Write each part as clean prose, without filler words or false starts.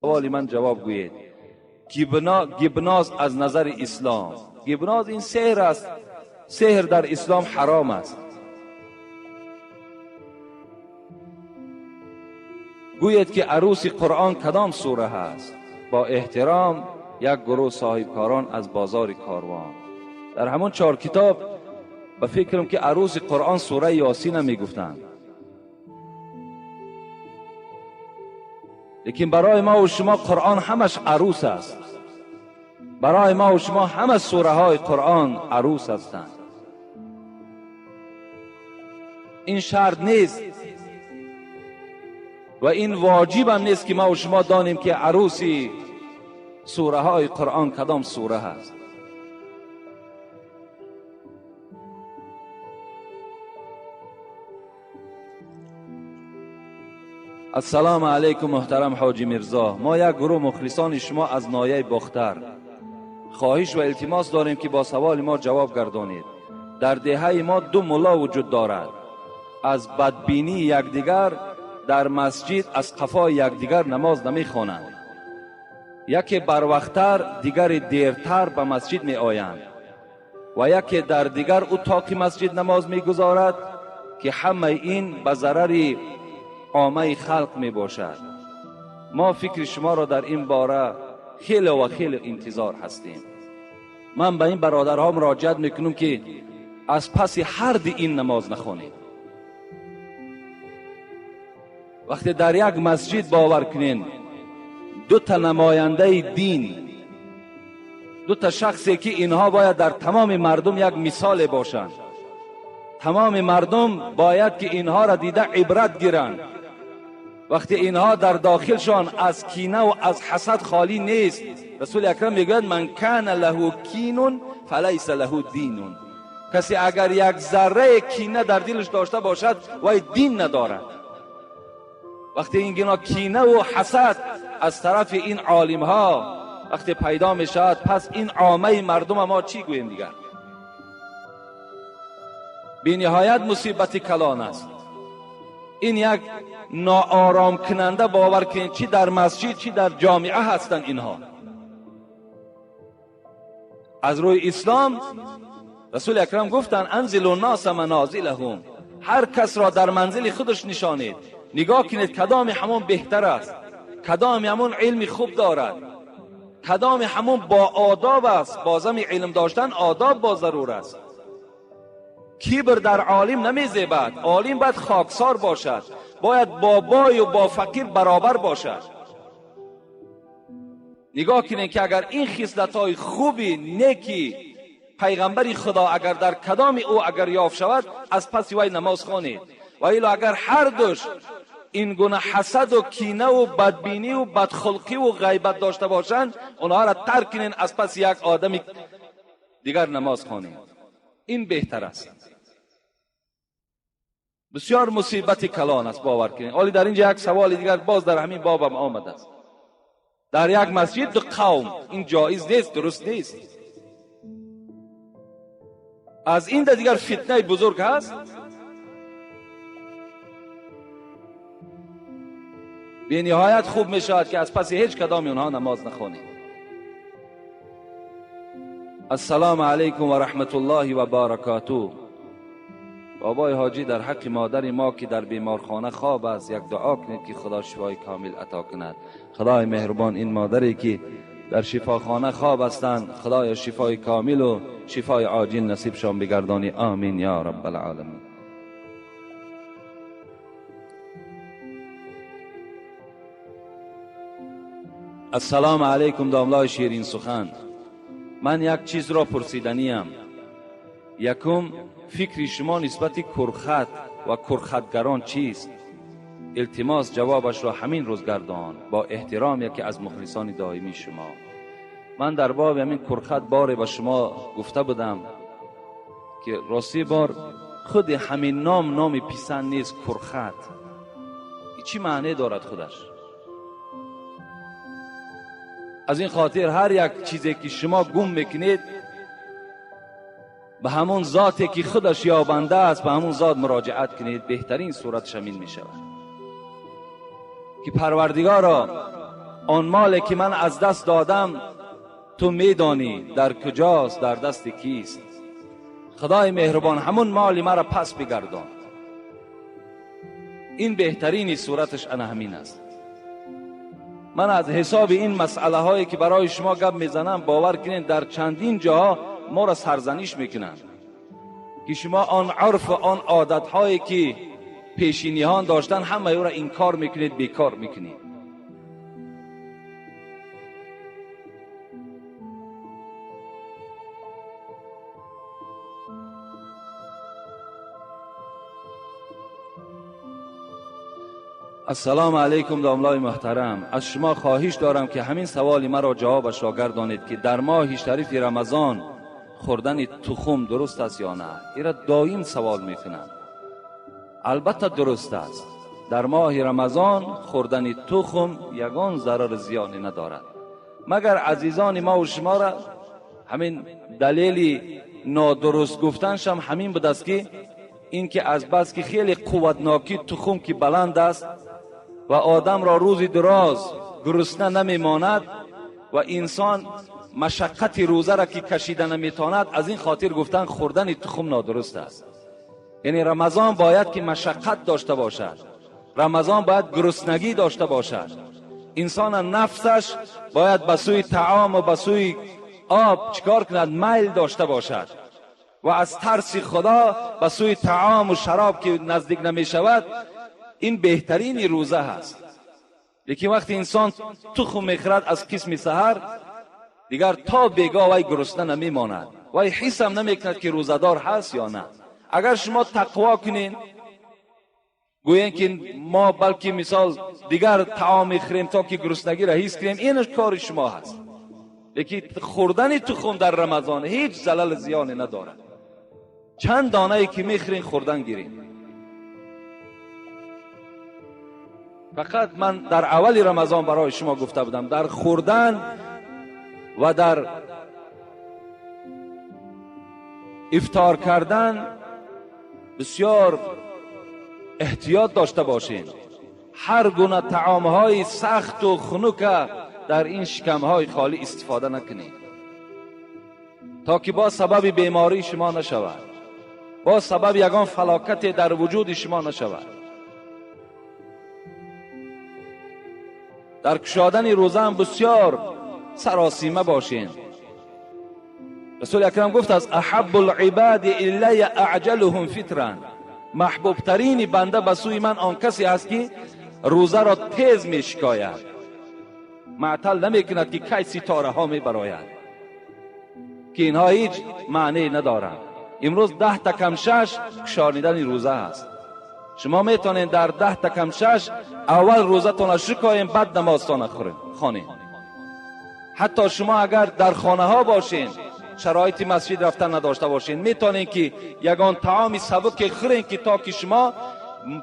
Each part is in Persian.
سوالی من جواب گویید. گبناز از نظر اسلام، گبناز این سحر است. سحر در اسلام حرام است. گوید که عروس قرآن کدام سوره هست؟ با احترام یک گروه صاحبکاران از بازار کاروان در همون 4 کتاب به فکرم که عروس قرآن سوره یاسین می گفتند، لیکن برای ما و شما قرآن همش عروس است. برای ما و شما همه سوره های قرآن عروس هستند. این شرط نیست و این واجب هم نیست که ما و شما دانیم که عروسی سوره های قرآن کدام سوره هست. السلام علیکم محترم حاجی میرزا. ما یک گروه مخلصان شما از ناحیه باختر خواهش و التماس داریم که با سوال ما جواب گردانید. در دهه ما 2 ملا وجود دارد. از بدبینی یکدیگر در مسجد از قفای یکدیگر نماز نمیخوانند. یکی بروقتر، دیگر دیرتر به مسجد می آیند و یکی در دیگر اتاق مسجد نماز میگذارد که همه این به ضرر عامه خلق می باشد. ما فکر شما را در این باره خیلی و خیلی انتظار هستیم. من به این برادرها مراجعت میکنم که از پس هر این نماز نخوانید. وقتی در یک مسجد باور کنین 2 تا نماینده دین، 2 تا شخصی که اینها باید در تمام مردم یک مثال باشند، تمام مردم باید که اینها را دیده عبرت گیرند. وقتی اینها در داخلشان از کینه و از حسد خالی نیست، رسول اکرم میگوید من کان له کین فلیس له دین. کسی اگر یک ذره کینه در دلش داشته باشد وای دین ندارد. وقتی این گناه کینه و حسد از طرف این عالم ها وقتی پیدا می شود، پس این عامه مردم ما چی گوییم دیگر؟ بی نهایت مصیبت کلان است. این یک ناآرام کننده باور کنید چی در مسجد چی در جامعه هستند. اینها از روی اسلام رسول اکرم گفتن انزلوا الناس منازلهم، هر کس را در منزل خودش نشانید. نگاه کنید کدام همون بهتر است، کدام همون علم خوب دارد، کدام همون با آداب است. بازم علم داشتن آداب با ضرور است. کبر در عالم نمیزیبد. عالم باید خاکسار باشد، باید با بای و با فقیر برابر باشد. نگاه کنید که اگر این خصلت‌های خوبی نیکی پیغمبر خدا اگر در کدام او اگر یافت شود، از پس وی نماز خوانید. و الا اگر هر دوش این گونه حسد و کینه و بدبینی و بدخلقی و غیبت داشته باشند، اونها را ترک کنین، از پس یک آدم دیگر نماز خوانید. این بهتر است. بسیار مصیبت کلان است باور کنید. ولی در اینجا یک سوال دیگر باز در همین بابم آمده است. در یک مسجد 2 قوم، این جایز نیست، درست نیست. از این دیگر فتنه بزرگ هست. به نهایت خوب می شود که از پس هیچ کدام اونها نماز نخوانید. السلام علیکم و رحمت الله و برکاته. بابای حاجی در حق مادر ما که در بیمارخانه خواب است یک دعا کنید که خدا شفای کامل عطا کند. خدای مهربان این مادری که در شفاخانه خواب هستند، خدای شفای کامل و شفای عاجل نصیب شان بگردانی. آمین یا رب العالمین. السلام علیکم داملای شیرین سخن. من یک چیز را پرسیدنیم. یکم فکر شما نسبت کرخت و کرختگران چیست؟ التماس جوابش را همین روز گردان. با احترام یکی از مخلصان دائمی شما. من در باب همین کرخت باره با شما گفته بودم که راستی بار خود همین نام پسند نیست. کرخت چی معنی دارد خودش؟ از این خاطر هر یک چیزی که شما گم میکنید به همون ذاتی که خودش یابنده است، به همون ذات مراجعت کنید، بهترین صورت شمین می شود. که پروردگارا، آن مالی که من از دست دادم تو میدانی در کجاست، در دست کیست. خدای مهربان همون مال مرا پس بگردان. این بهترین صورتش انا همین است. من از حساب این مسئله هایی که برای شما گپ میزنم، باور کنید در چندین جاها ما را سرزنش میکنن که شما آن عرف و آن عادت هایی که پیشینیان داشتن همه او را انکار میکنید، بیکار میکنید. السلام علیکم داملای محترم، از شما خواهش دارم که همین سوال مرا جوابش را گردانید که در ماه شریف رمضان خوردن تخم درست است یا نه؟ ایرا دائم سوال میکنم. البته درست است. در ماه رمضان خوردن تخم یگان ضرر زیانی ندارد، مگر عزیزان ما و شما را همین دلیل نادرست گفتنش هم همین بود است که این که از بس که خیلی قوتناکی تخم که بلند است و آدم را روزی دراز گرسنه نمیماند و انسان مشقت روزه را که کشیده نمیتواند، از این خاطر گفتن خوردن تخم نادرست است. یعنی رمضان باید که مشقت داشته باشد، رمضان باید گرسنگی داشته باشد، انسان نفسش باید به سوی طعام و به سوی آب چکار کند؟ میل داشته باشد و از ترس خدا به سوی طعام و شراب که نزدیک نمی شود. این بهترین روزه هست. لیکن وقتی انسان تخم میخورد از قسم سحر، دیگر تا بیگاه وی گرسنه نمیماند، وی حس هم نمیکند که روزدار هست یا نه. اگر شما تقوا کنین، گویین که ما بلکه مثال دیگر طعام میخوریم تا که گرسنگی را حس کنیم، اینش کار شما هست. لیکن خوردن تخم در رمضان هیچ زلل زیانی ندارد. چند دانه ای که میخورین خوردن گیرین. فقط من در اول رمضان برای شما گفته بودم در خوردن و در افطار کردن بسیار احتیاط داشته باشین. هر گونه طعامهای سخت و خنک در این شکمهای خالی استفاده نکنید تا که با سبب بیماری شما نشود، با سبب یگان فلاکت در وجود شما نشود. در کشادن روزه هم بسیار سراسیمه باشین. رسول اکرم گفت از احب العباد الی اعجلهم فطرا، محبوب ترین بنده به سوی من آن کسی است که روزه را تیز می شکاید، معطل نمی کند که کی ستاره ها می براید، که اینها هیچ معنی ندارد. امروز 10 تا کم 6 کشانیدن روزه است. شما میتونید در 10 تا کم 6 اول روزتون را شکایین، بعد نمازتون خوانین. حتی شما اگر در خانه ها باشین، شرایط مسجد رفتن نداشته باشین، میتونین که یگان طعام سبک خورین که تا که شما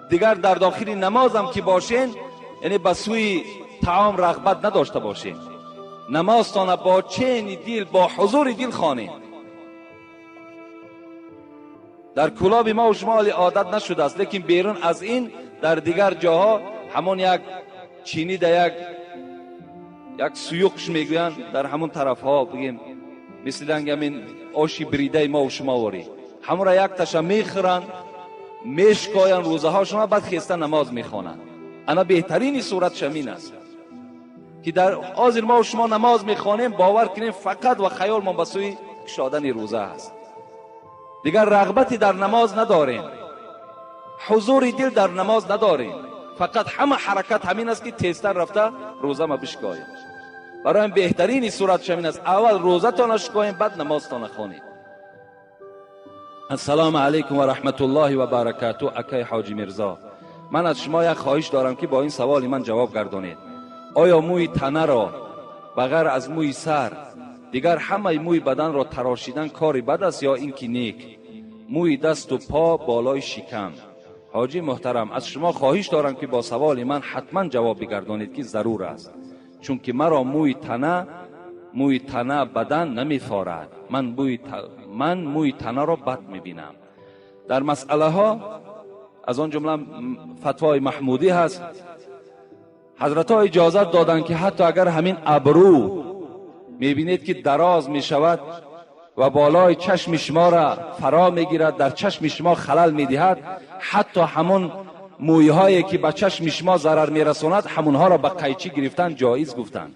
دیگر در داخل نماز هم که باشین، یعنی به سوی طعام رغبت نداشته باشین. نمازتان با چین دل، با حضور دل خوانین. در کلاب ما و شما عادت نشده است، لیکن بیرون از این در دیگر جاها همون یک چینی در یک سیوقش میگوین، در همون طرف ها بگیم مثل همین آشی بریده ما و شما واری، همون را یک تشا میخورن، میشکاین روزه ها شما، بعد خیسته نماز میخوانند. انا بهترین صورت شمین است که در حاضر ما و شما نماز میخوانیم، باور کنیم فقط و خیال ما به سوی کشادن روزه است. دیگر رغبتی در نماز نداریم، حضور دل در نماز نداریم، فقط همه حرکت همین است که تیزتر رفته روزه ما بشکاییم. برای بهترین صورت شمین است اول روزه تان شکاییم، بعد نماز تان خوانیم. السلام علیکم و رحمت الله و برکاته. اکای حاجی میرزا، من از شما یک خواهش دارم که با این سوال من جواب گردانید. آیا موی تنه را بغیر از موی سر دیگر همه موی بدن را تراشیدن کاری بد است یا اینکه نیک؟ موی دست و پا بالای شکم. حاجی محترم، از شما خواهش دارم که با سوال من حتما جواب بگردانید که ضرور است، چون که مرا موی تنه بدن نمیفارد. من موی تنه را بد میبینم. در مسئله ها از آن جمله فتوای محمودی هست، حضرت ها اجازت دادن که حتی اگر همین ابرو میبینید که دراز میشود و بالای چشم شما را فرا میگیرد، در چشم شما خلل میدهد، حتی همون مویهایی که به چشم شما ضرر میرساند همونها را به قیچی گرفتن جایز گفتند.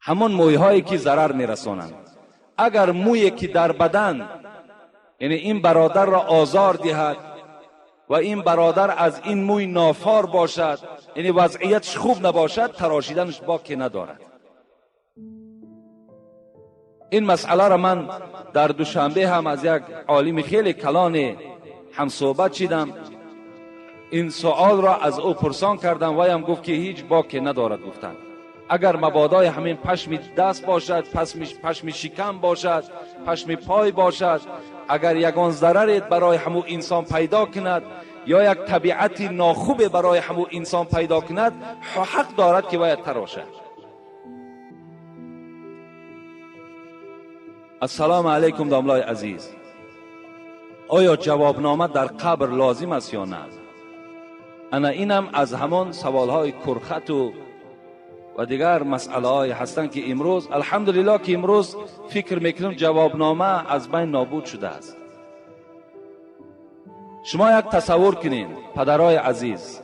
همون مویهایی که ضرر میرسانند، اگر مویی که در بدن یعنی این برادر را آزار دهد و این برادر از این موی نافار باشد، یعنی وضعیتش خوب نباشد، تراشیدنش باکی ندارد. این مسئله را من در دوشنبه هم از یک عالم خیلی کلان هم صحبت شدم. این سوال را از او پرسان کردم و هم گفت که هیچ باکی ندارد. گفتند اگر مبادای همین پشم دست باشد، پشم شکم باشد، پشم پای باشد، اگر یگان ضرری برای همو انسان پیدا کند یا یک طبیعت ناخوب برای همو انسان پیدا کند، حق دارد که باید تراشد. السلام علیکم داملای عزیز، آیا جوابنامه در قبر لازم است یا نه؟ انا اینم از همان سوالهای کرخت و دیگر مسئله های هستند که امروز الحمدلله که امروز فکر میکنم جوابنامه از بین نابود شده است. شما یک تصور کنین پدرای عزیز،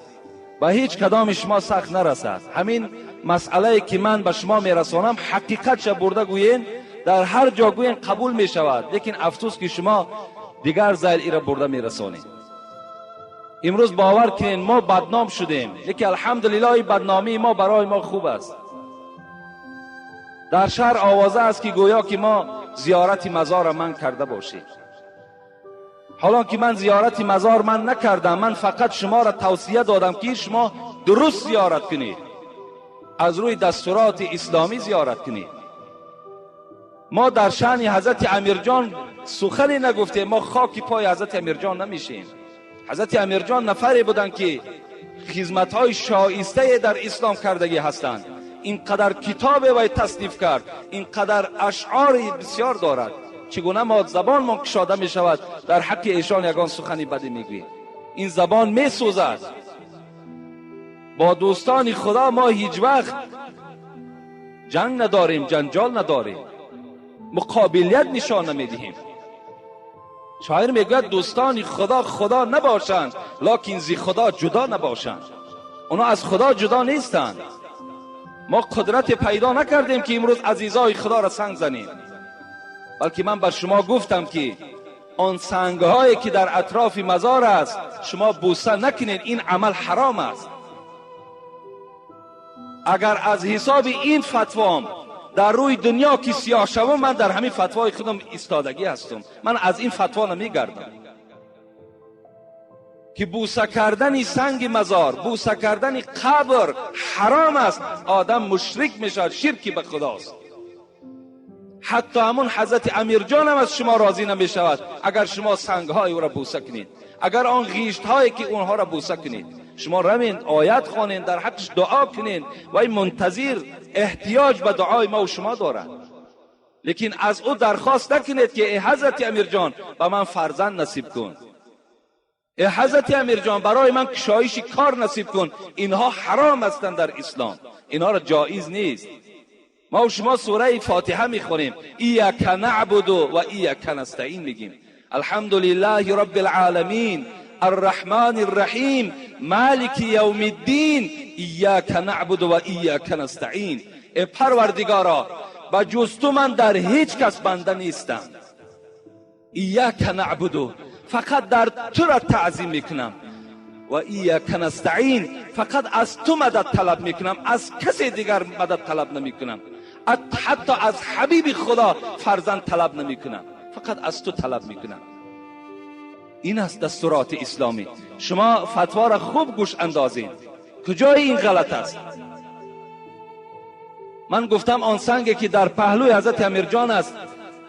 به هیچ کدام شما سخت نرسد. همین مسئله که من به شما میرسانم حقیقتش برده گوین، در هر جا گوین قبول می شود، لیکن افسوس که شما دیگر زیر ایره برده میرسانید. امروز باور کنین ما بدنام شدیم، لیکن الحمدلله بدنامی ما برای ما خوب است. در شهر آوازه است که گویا که ما زیارت مزار من کرده باشیم، حالا که من زیارت مزار من نکردم، من فقط شما را توصیه دادم که شما درست زیارت کنید، از روی دستورات اسلامی زیارت کنید. ما در شأن حضرت امیرجان سخنی نگفتیم، ما خاک پای حضرت امیرجان نمیشیم. حضرت امیرجان نفری بودن که خدمت‌های شایسته در اسلام کردگی هستند. اینقدر کتاب وی تصنیف کرد، اینقدر اشعار بسیار دارد، چگونه ما زبان ما کشاده می شود در حق ایشان یگان سخنی بدی میگوییم. این زبان می سوزد. با دوستان خدا ما هیچ وقت جنگ نداریم، جنجال نداریم، مقابلیت نشان نمیدهیم. شاعر میگوید دوستان خدا خدا نباشند، لکن زی خدا جدا نباشند. اونا از خدا جدا نیستند. ما قدرت پیدا نکردیم که امروز عزیزای خدا را سنگ زنیم، بلکه من بر شما گفتم که آن سنگهایی که در اطراف مزار است شما بوسه نکنید، این عمل حرام است. اگر از حساب این فتوام در روی دنیا که سیاه شوم، من در همین فتوای خودم ایستادگی هستم. من از این فتوا نمیگردم که بوسه کردن سنگ مزار، بوسه کردن قبر حرام است. آدم مشرک میشد، شرکی به خداست. حتی همون حضرت امیرجان هم از شما راضی نمی شود اگر شما سنگ های او را بوسه کنید، اگر آن غیشت هایی که اونها را بوسه کنید. شما روین آیت خوانین، در حقش دعا کنین و این منتظر احتیاج به دعای ما و شما دارد. لیکن از او درخواست نکنید که ای حضرت امیرجان به من فرزند نصیب کن، ای حضرت امیرجان برای من کشایش کار نصیب کن. اینها حرام هستند در اسلام، اینها را جایز نیست. ما و شما سوره فاتحه میخونیم، ایاک نعبد و ایاک نستعین، میگیم الحمدلله رب العالمین الرحمن الرحیم مالک یوم الدین ایاک نعبد و ایاک نستعین. ای پروردگارا به جز تو من در هیچ کس بنده نیستم. ایاک نعبد، فقط در تو را تعظیم میکنم، و ایاک نستعین، فقط از تو مدد طلب میکنم، از کسی دیگر مدد طلب نمیکنم. حتی از حبیب خدا فرزند طلب نمیکنم، فقط از تو طلب میکنم. این است دستورات اسلامی. شما فتوا را خوب گوش اندازین، کجای این غلط است. من گفتم آن سنگی که در پهلوی حضرت امیرجان است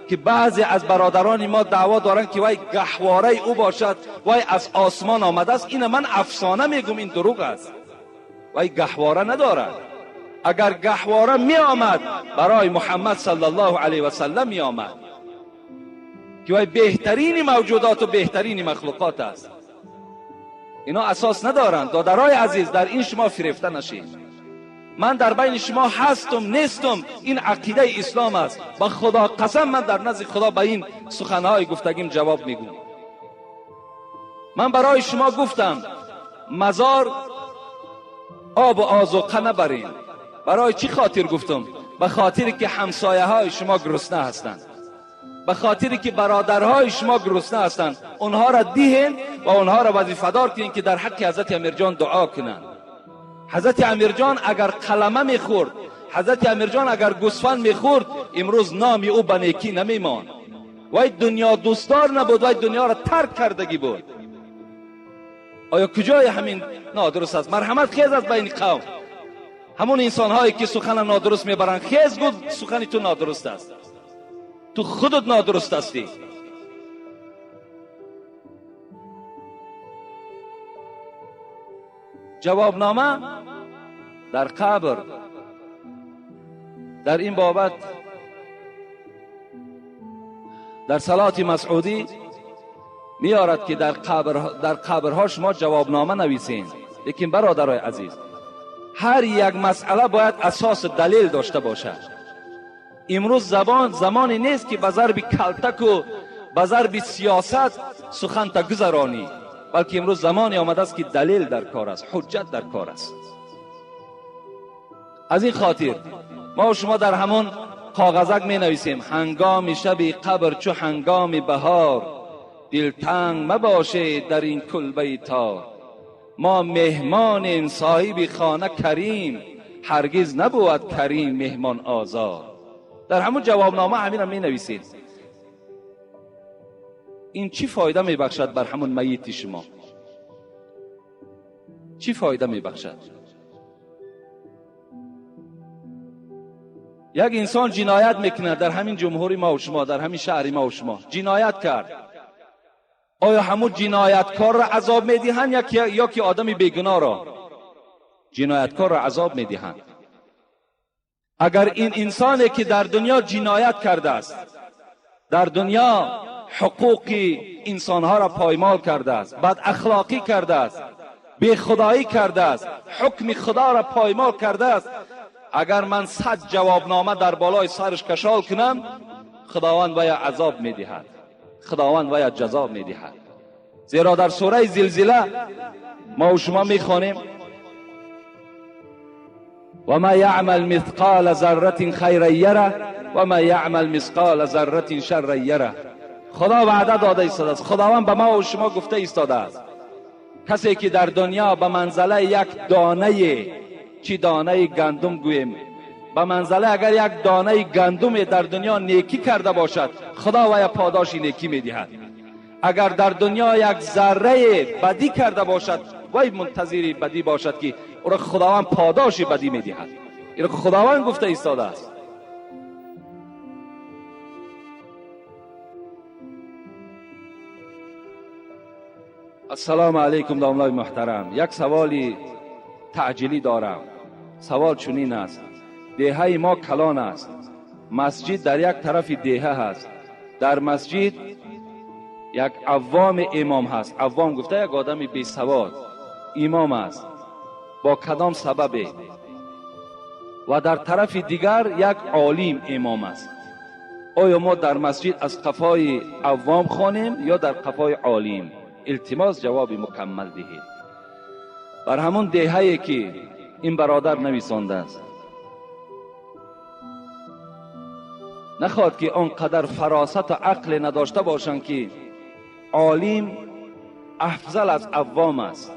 که بعضی از برادران ما دعوا دارند که وای گهواره او باشد، وای از آسمان آمده است. این من افسانه میگم، این دروغ است. وای گهواره ندارد. اگر گهواره می آمد برای محمد صلی الله علیه و سلم می آمد. که وای بهترین موجودات و بهترین مخلوقات است. اینا اساس ندارند. دادرای عزیز، در این شما فریفته نشید. من در بین شما هستم نیستم، این عقیده اسلام است. با خدا قسم من در نزد خدا به این سخنهای گفتگیم جواب میگم. من برای شما گفتم مزار آب و آذوقه نبرین. برای چی خاطر گفتم؟ به خاطری که همسایه های شما گرسنه هستند، به خاطری که برادرهای شما گرسنه هستند. اونها را دیهن و اونها را وظیفه‌دار کنین که در حق حضرت امیرجان دعا کنند. حضرت امیرجان اگر قلمه میخورد، حضرت امیرجان اگر گوسفند میخورد، امروز نامی او به نیکی نمیمان. وای دنیا دوستدار نبود، وای دنیا را ترک کردگی بود. آیا کجای همین نادرست است؟ مرحمت خیز است بین قوم. همون انسان هایی که سخن نادرست میبرند، خیز گو سخن تو نادرست است. تو خودت نادرست هستی. جوابنامه در قبر در این بابت در صلات مسعودی میارد که در قبرها شما جوابنامه نویسین. لیکن برادرای عزیز، هر یک مسئله باید اساس دلیل داشته باشد. امروز زمانی نیست که به ضرب کلتک و به ضرب سیاست سخن تا گذرانی، بلکه امروز زمانی آمده است که دلیل در کار است، حجت در کار است. از این خاطر ما و شما در همون کاغذک می نویسیم هنگام شب قبر چو هنگام بهار، دلتنگ مباشه در این کلبه تار. ما مهمان صاحب خانه کریم، هرگز نبود کریم مهمان آزار. در همون جوابنامه همین هم می نویسید. این چی فایده می بخشد بر همون میت شما؟ چی فایده می بخشد؟ یک انسان جنایت میکنه در همین جمهوری ما و شما، در همین شهری ما و شما جنایت کرد. آیا همون جنایتکار را عذاب میدهند یا که آدم بیگناه را؟ جنایتکار را عذاب میدهند. اگر این انسانی که در دنیا جنایت کرده است، در دنیا حقوق انسانها را پایمال کرده است، بد اخلاقی کرده است، بی خدایی کرده است، حکم خدا را پایمال کرده است، اگر من 100 جوابنامه در بالای سرش کشال کنم، خداوند وی عذاب میدهد، خداوند وی جزا میدهد. زیرا در سوره زلزله ما و شما میخوانیم و ما یعمل مثقال ذره خیرا یره و ما یعمل مثقال ذره شرا یره. خدا وعده داده است، خداوند به ما و شما گفته ایستاده است کسی که در دنیا به منزله یک دانه، چی دانه گندم گویم، به منزله اگر یک دانه گندم در دنیا نیکی کرده باشد، خدا وی پاداش نیکی میدهد. اگر در دنیا یک ذره بدی کرده باشد، وی منتظر بدی باشد که او را خداوند پاداش بدی میدهد. این را خداوند گفته ایستاده است. السلام علیکم دامنای محترم. یک سوالی تعجیلی دارم. سوال چنین است: دیهه ما کلان است، مسجد در یک طرف دیهه هست، در مسجد یک عوام امام هست. عوام گفته یک آدم بی سواد امام است، با کدام سببه؟ و در طرف دیگر یک عالم امام است. آیا ما در مسجد از قفای عوام خوانیم یا در قفای عالم؟ التماس جواب مکمل دهید. بر همون دیهه‌ای که این برادر نویسانده است، نخواد که آنقدر فراست و عقل نداشته باشند که عالم افضل از عوام است.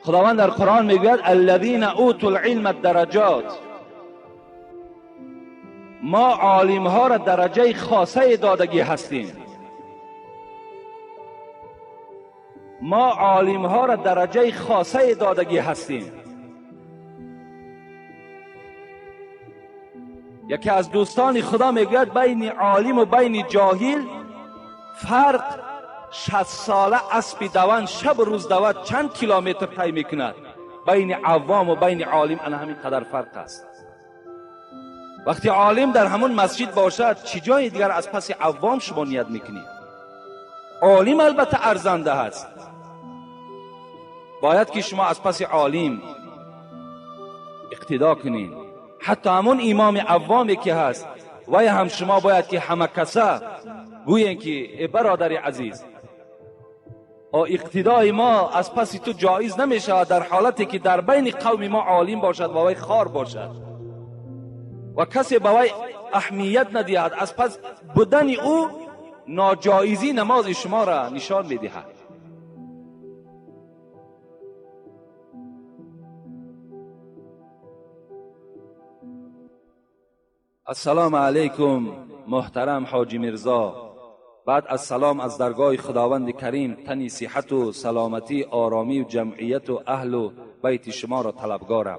خداوند در قرآن میگوید الذین اوتوا العلم درجات. ما عالم ها را درجه خاصه دادگی هستیم. ما عالم ها را درجه خاصه دادگی هستیم. یکی از دوستان خدا میگوید بین عالم و بین جاهل فرق 60 ساله اسب دوان شب روز دوان چند کیلومتر طی میکند. بین عوام و بین عالم انا همین قدر فرق است. وقتی عالم در همون مسجد باشد چی جای دیگر از پس عوام شما نیت میکنید؟ عالم البته ارزنده هست، باید که شما از پس عالم اقتدا کنین. حتی همون امام عوامی که هست وای هم شما باید که همه کسا گوین که ای برادر عزیز، اقتدای ما از پس تو جایز نمیشه در حالتی که در بین قوم ما عالم باشد و وای خار باشد و کسی به وای اهمیت ندهد، از پس بودن او ناجایزی نماز شما را نشان میدهد. السلام علیکم محترم حاجی میرزا. بعد از سلام از درگاه خداوند کریم تنی صحت و سلامتی، آرامی و جمعیت و اهل و بیت شما را طلبگارم.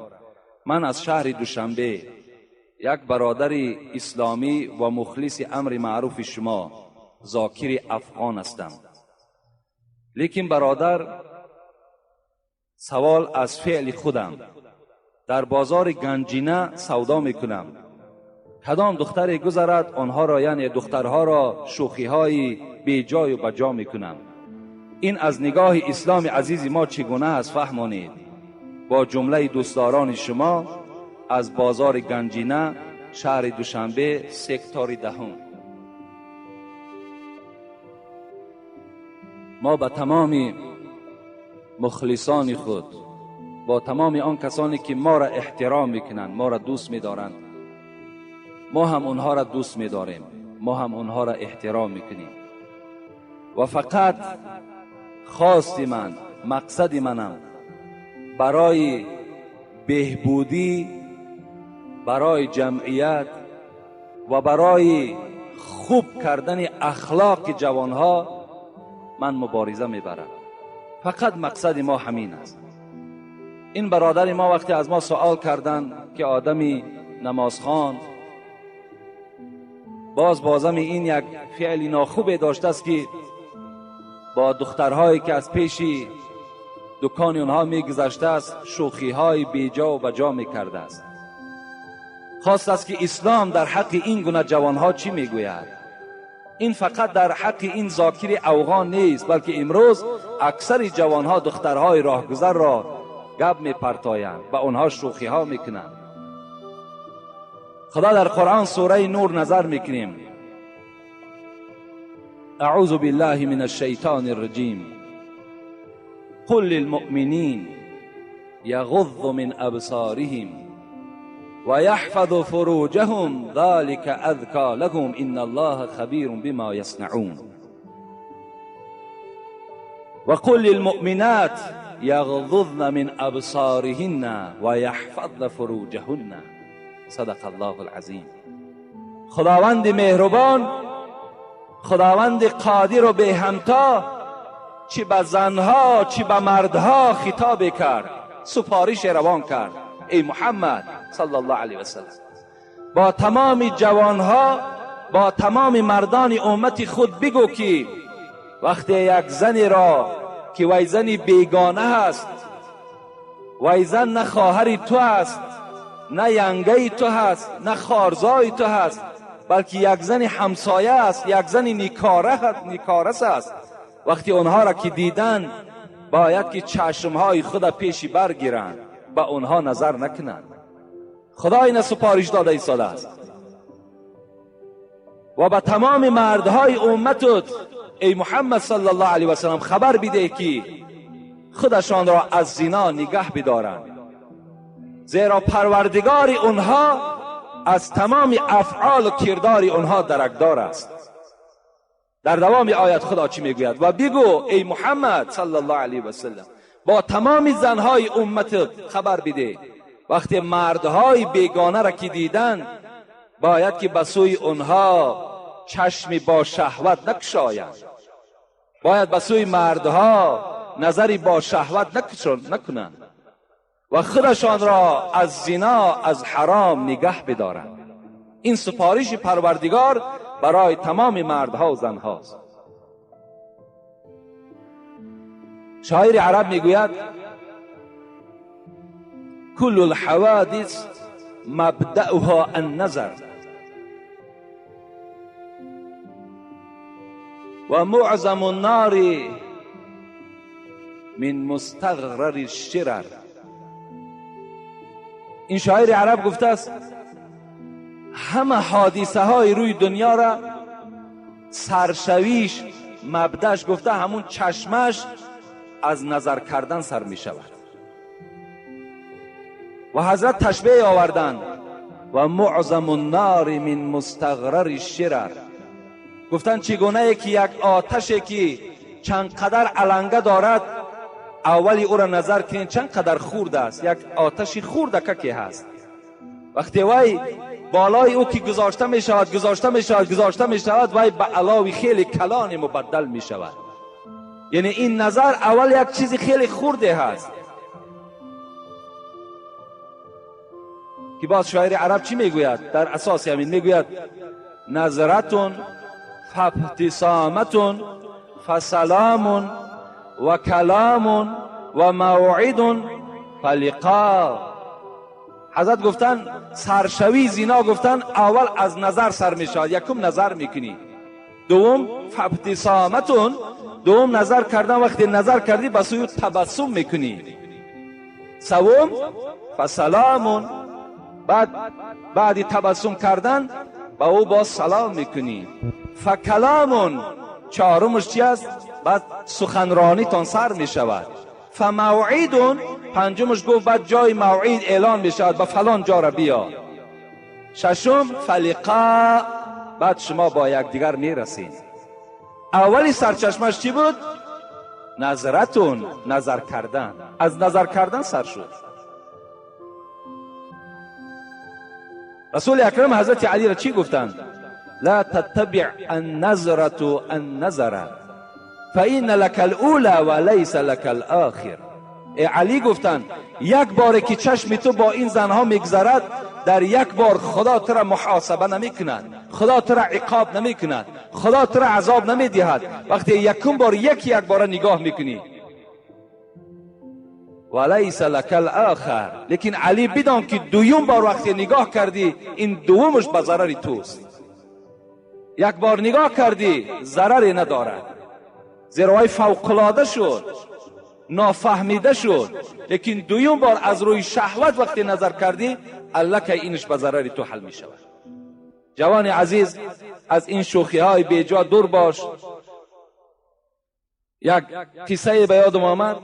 من از شهر دوشنبه یک برادر اسلامی و مخلص امر معروف شما ذاکر افغان هستم. لیکن برادر، سوال از فعل خودم. در بازار گنجینه سودا میکنم، کدام دختری گذرد آنها را، یعنی دخترها را شوخی‌های بی جای و بجا میکنم. این از نگاه اسلام عزیز ما چگونه است فهمانید. با جمله دوستداران شما از بازار گنجینه، شهر دوشنبه، سکتور 10. ما به تمام مخلصان خود، با تمام آن کسانی که ما را احترام میکنند، ما را دوست میدارند، ما هم اونها را دوست می‌داریم، ما هم اونها را احترام میکنیم و فقط خواست من، مقصد منم برای بهبودی، برای جمعیت و برای خوب کردن اخلاق جوانها من مبارزه میبرم. فقط مقصد ما همین است. این برادر ما وقتی از ما سوال کردن که آدمی نمازخوان بازم این یک فعلی ناخوبه داشته است که با دخترهایی که از پیش دکان اونها میگذشته است شوخی‌های بیجا و بجا میکرده است. خواست است که اسلام در حق این گونه جوانها چی میگوید. این فقط در حق این ذاکر افغان نیست، بلکه امروز اکثر جوانها دخترهای راهگذر را گپ میپرتایند، با اونها شوخی‌ها میکنند. خدا در قرآن سوره نور نظر میکنیم، اعوذ بالله من الشیطان الرجیم، قل للمؤمنین یغضوا من ابصارهم و یحفظوا فروجهم ذلك اذکى لهم ان الله خبیر بما یصنعون. و قل للمؤمنات یغضضن من ابصارهن و یحفظن فروجهن. صدق الله العظیم. خداوند مهربان، خداوند قادر و به همتا چی به زنها چی به مردها خطاب کرد، سفارش روان کرد. ای محمد صلی الله علیه و سلم، با تمام جوانها، با تمام مردان امت خود بگو که وقتی یک زنی را که وی زن بیگانه هست، وی زن نه خواهر تو هست، نه ینگه تو هست، نه خارزای تو هست، بلکه یک زن همسایه است، یک زن نیکارس است. وقتی آنها را که دیدن باید که چشمهای خود پیشی برگیرند، به آنها نظر نکنند. خدا این سپارش داده ایستاده است. و به تمام مردهای امتت ای محمد صلی الله علیه و سلم خبر بده که خودشان را از زنا نگه بدارند، زیرا پروردگار اونها از تمام افعال و کردار اونها درکدار است. در دوام آیت خدا چی میگوید؟ و بگو ای محمد صلی الله علیه و سلم با تمام زنهای امت خبر بده وقتی مردهای بیگانه را که دیدن باید که به سوی اونها چشمی با شهوت نکشایند، باید به سوی مردها نظری با شهوت نکنند و خودشان را از زنا، از حرام نگه بدارند. این سفارش پروردگار برای تمام مردها و زنهاست. شاعر عرب میگوید کل الحوادث مبدأها النظر و معظم النار من مستغرر الشرر. این شاعر عرب گفته است همه حادثه های روی دنیا را سرشویش مبدأش گفته همون چشمش از نظر کردن سر می شود. و حضرت تشبیه آوردند و معظم النار من مستغرر الشرر. گفتن چگونه که یک آتشی که چند قدر علنگه دارد اولی او را نظر کنید چند قدر خورد است، یک آتشی خورد که هست، وقتی وی بالای او که گذاشته می شود وی به علاوه خیلی کلان مبدل می شود. یعنی این نظر اول یک چیزی خیلی خورده هست که باز شاعر عرب چی میگوید؟ در اساس همین میگوید نظرتون فابتسامتون فسلام و کلام و موعد فلقا. حضرت گفتن سرشوی زنا گفتن اول از نظر سر میشود، یکم نظر میکنی، دوم فابتسامتون دوم نظر کردن، وقتی نظر کردی بس او تبسم میکنی، سوم فسلام بعد تبسم کردن با او باز سلام میکنی، فکلامون چهارمش چی است؟ بعد سخنرانی تان سر میشود، فموعیدون پنجمش گفت بعد جای موعید اعلان میشود با فلان جا را بیا، ششم فلقا بعد شما با یکدیگر میرسید. اولی سرچشمش چی بود؟ نظرتون، نظر کردن، از نظر کردن سر شد. رسول اکرم حضرت علی را چی گفتند؟ لا تتبع النظرة النظر فإن لك الأولى وليس لك الآخر. ای علی گفتند یک بار که چشم تو با این زنها میگذرد در یک بار خدا تو را محاسبه نمی کند، خدا تو را عقاب نمی کند، خدا تو را عذاب نمی دهد. وقتی یکم بار یک بار نگاه میکنی ولیس لک الاخر، لیکن علی بدان که دوم بار وقتی نگاه کردی این دومش به ضرر توست. یک بار نگاه کردی ضرری ندارد، زیرا وی فوق‌العاده شد، نافهمیده شد، لیکن دوم بار از روی شهوت وقتی نظر کردی الله که اینش به ضرر تو حل می شود. جوان عزیز از این شوخی های بیجا دور باش. یک قصه به یادم آمد،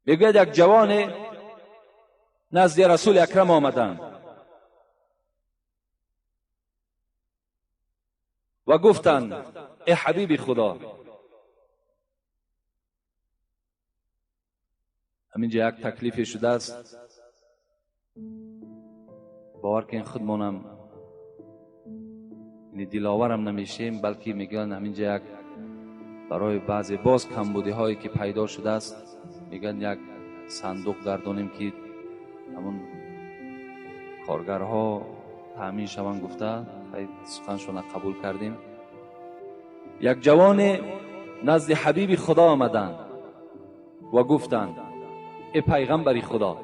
میگوید یک جوان نزد رسول اکرم آمدند و گفتند ای حبیب خدا، همینجا یک تکلیف شده است، باور که این خودمونم دلاورم نمیشیم، بلکه میگن همینجا یک برای بعضی باز کمبودی هایی که پیدا شده است میگن یک صندوق گردانیم که همون کارگرها تامین شوند. گفته خیلی سخنشون قبول کردیم. یک جوان نزد حبیب خدا آمدند و گفتند ای پیغمبر خدا،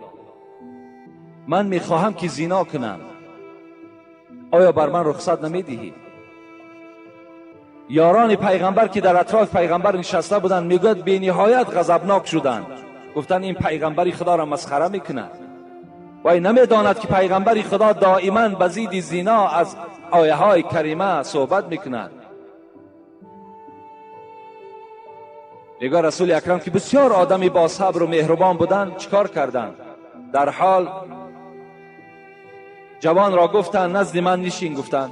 من میخواهم که زنا کنم، آیا بر من رخصت نمیدهی؟ یاران پیغمبر که در اطراف پیغمبر نشسته بودند میگوید بی نهایت غضبناک شدند، گفتند این پیغمبر خدا را مسخره میکند، وای نمیداند که پیغمبر خدا دائما به ضد زنا از آیه های کریمه صحبت میکند. میگه رسول اکرم که بسیار آدمی با صبر و مهربان بودند چیکار کردند؟ در حال جوان را گفتند نزد من نشین، گفتند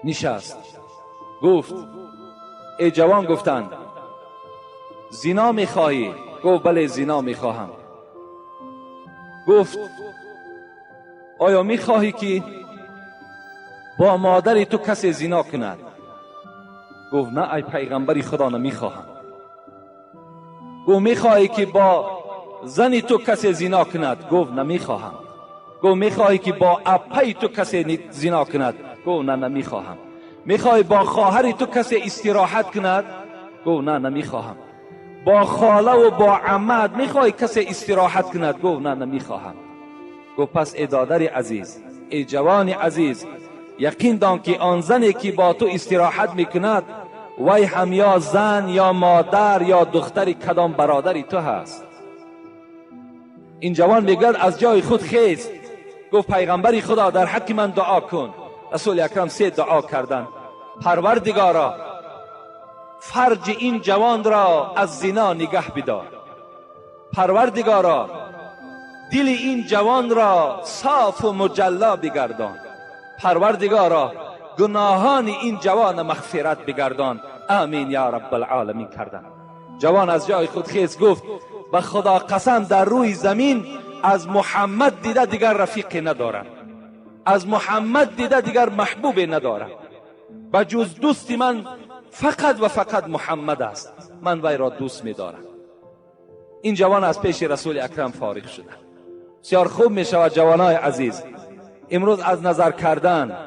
نشست. گفت ای جوان، گفتند زنا میخواهی؟ گفت بله زنا میخواهم. گفت آیا میخواهی که با مادر تو کسی زنا کند؟ گفت نه ای پیغمبر خدا نمیخواهم. گفت میخواهی که با زن تو کسی زنا کند؟ گفت نمیخواهم. گفت میخواهی که با اپی تو کسی زنا کند؟ گفت نه نمیخواهم. میخواهی با خواهر تو کسی استراحت کند؟ گفت نه نمیخواهم. با خاله و با عمت میخوای کسی استراحت کند؟ گفت نه نمیخواهم. گفت پس ای دادر عزیز، ای جوان عزیز، یقین دان که آن زنی که با تو استراحت میکند وی هم یا زن یا مادر یا دختر کدام برادری تو هست. این جوان میگد از جای خود خیز. گفت پیغمبری خدا در حق من دعا کن. رسول اکرم 3 دعا کردند. پروردگارا فرج این جوان را از زنا نگه بدار. پروردگارا دل این جوان را صاف و مجلا بگردان. پروردگارا گناهان این جوان مغفرت بگردان. آمین یا رب العالمین کردند. جوان از جای خود خیز گفت به خدا قسم در روی زمین از محمد دیده دیگر رفیق ندارم، از محمد دیده دیگر محبوب ندارم، به جز دوست من فقط و فقط محمد است. من وی را دوست می‌دارم. این جوان از پیش رسول اکرم فارغ شده. بسیار خوب می شود جوانای عزیز امروز از نظر کردن،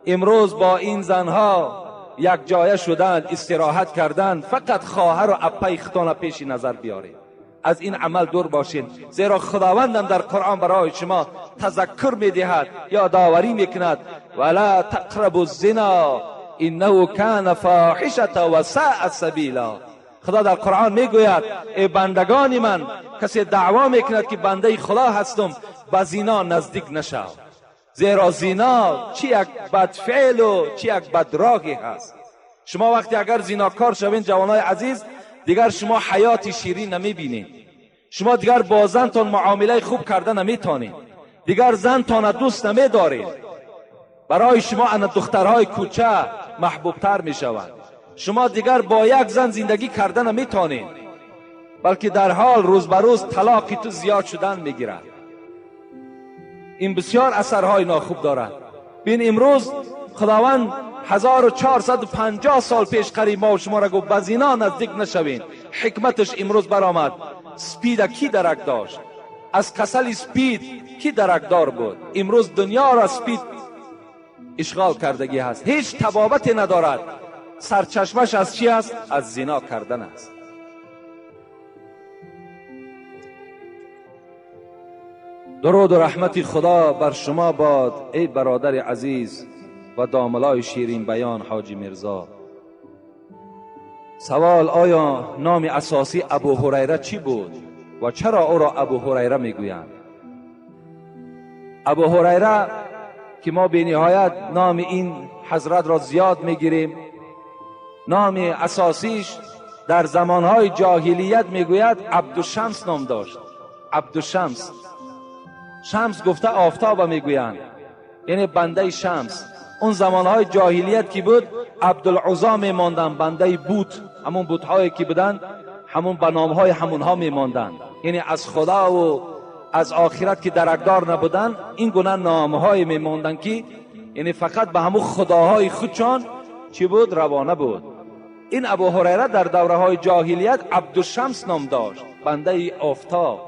امروز با این زنها یک جایه شدن، استراحت کردن، فقط خواهر و اپای ختان پیش نظر بیارید. از این عمل دور باشین، زیرا خداوندم در قرآن برای شما تذکر میدهد، یادآوری میکند ولا تقربوا الزنا انه کان فاحشه و ساء سبیلا. خدا در قرآن میگوید ای بندگان من، کسی دعوا میکند که بنده خدا هستم، به زنا نزدیک نشو، زیرا زنا چی یک بدفعل و چی یک بدراهی هست. شما وقتی اگر زناکار شوین جوانای عزیز، دیگر شما حیات شیرین نمیبینید، شما دیگر با زنتان معامله خوب کرده نمیتونید، دیگر زنتان دوست نمیدارید. برای شما ان دخترهای کوچه محبوبتر میشوند. شما دیگر با یک زن زندگی کرده نمیتونید، بلکه در حال روز به روز طلاقی تو زیاد شدن میگیرد. این بسیار اثرهای ناخوب دارد. بین امروز خداوند 1450 سال پیش قریب ما و شما را گفت به زنا نزدیک نشوین. حکمتش امروز برآمد. سپید کی درک داشت؟ از کسل سپید کی درکدار بود؟ امروز دنیا را سپید اشغال کردگی هست، هیچ طبابتی ندارد. سرچشمش از چی است؟ از زنا کردن است. درود و رحمت خدا بر شما باد ای برادر عزیز و داملای شیرین بیان حاجی میرزا. سوال: آیا نام اساسی ابو هریره چی بود و چرا او را ابو هریره میگویند؟ ابو هریره که ما به نهایت نام این حضرت را زیاد میگیریم، نام اساسیش در زمانهای جاهلیت میگوید عبدالشمس نام داشت. عبدالشمس، شمس گفته آفتاب میگویند، یعنی بنده شمس. اون زمانهای جاهلیت کی بود؟ عبدالعزا میماندن، بنده بوت. همون بوتهایی که بودن همون به نامهای همونها میماندن، یعنی از خدا و از آخرت که درکدار نبودن، این گونه نامهای میماندن که یعنی فقط به همون خداهای خودشان چی بود؟ روانه بود. این ابو هریره در دوره های جاهلیت عبدالشمس نام داشت، بنده آفتاب.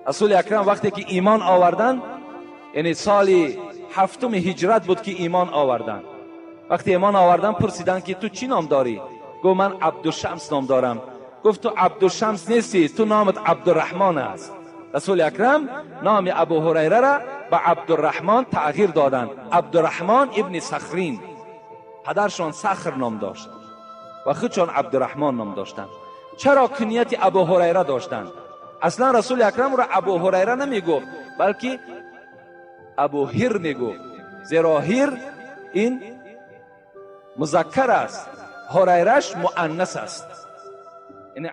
رسول اکرم وقتی که ایمان آوردن، یعنی سال 7 هجرت بود که ایمان آوردن. وقتی ایمان آوردن پرسیدن که تو چی نام داری؟ گفت من عبدالشمس نام دارم. گفت تو عبدالشمس نیستی، تو نامت عبدالرحمن است. رسول اکرم نام ابو هریره را به عبدالرحمن تغییر دادند. عبدالرحمن ابن صخرین، پدرشان صخر نام داشت و خودشان عبدالرحمن نام داشتند. چرا کنیت ابو هریره داشتند؟ اصلا رسول اکرم را ابو هریره نمی گفت، بلکه ابو هر می گفت، زیرا هر این مذکر است، هریرش مؤنث است. یعنی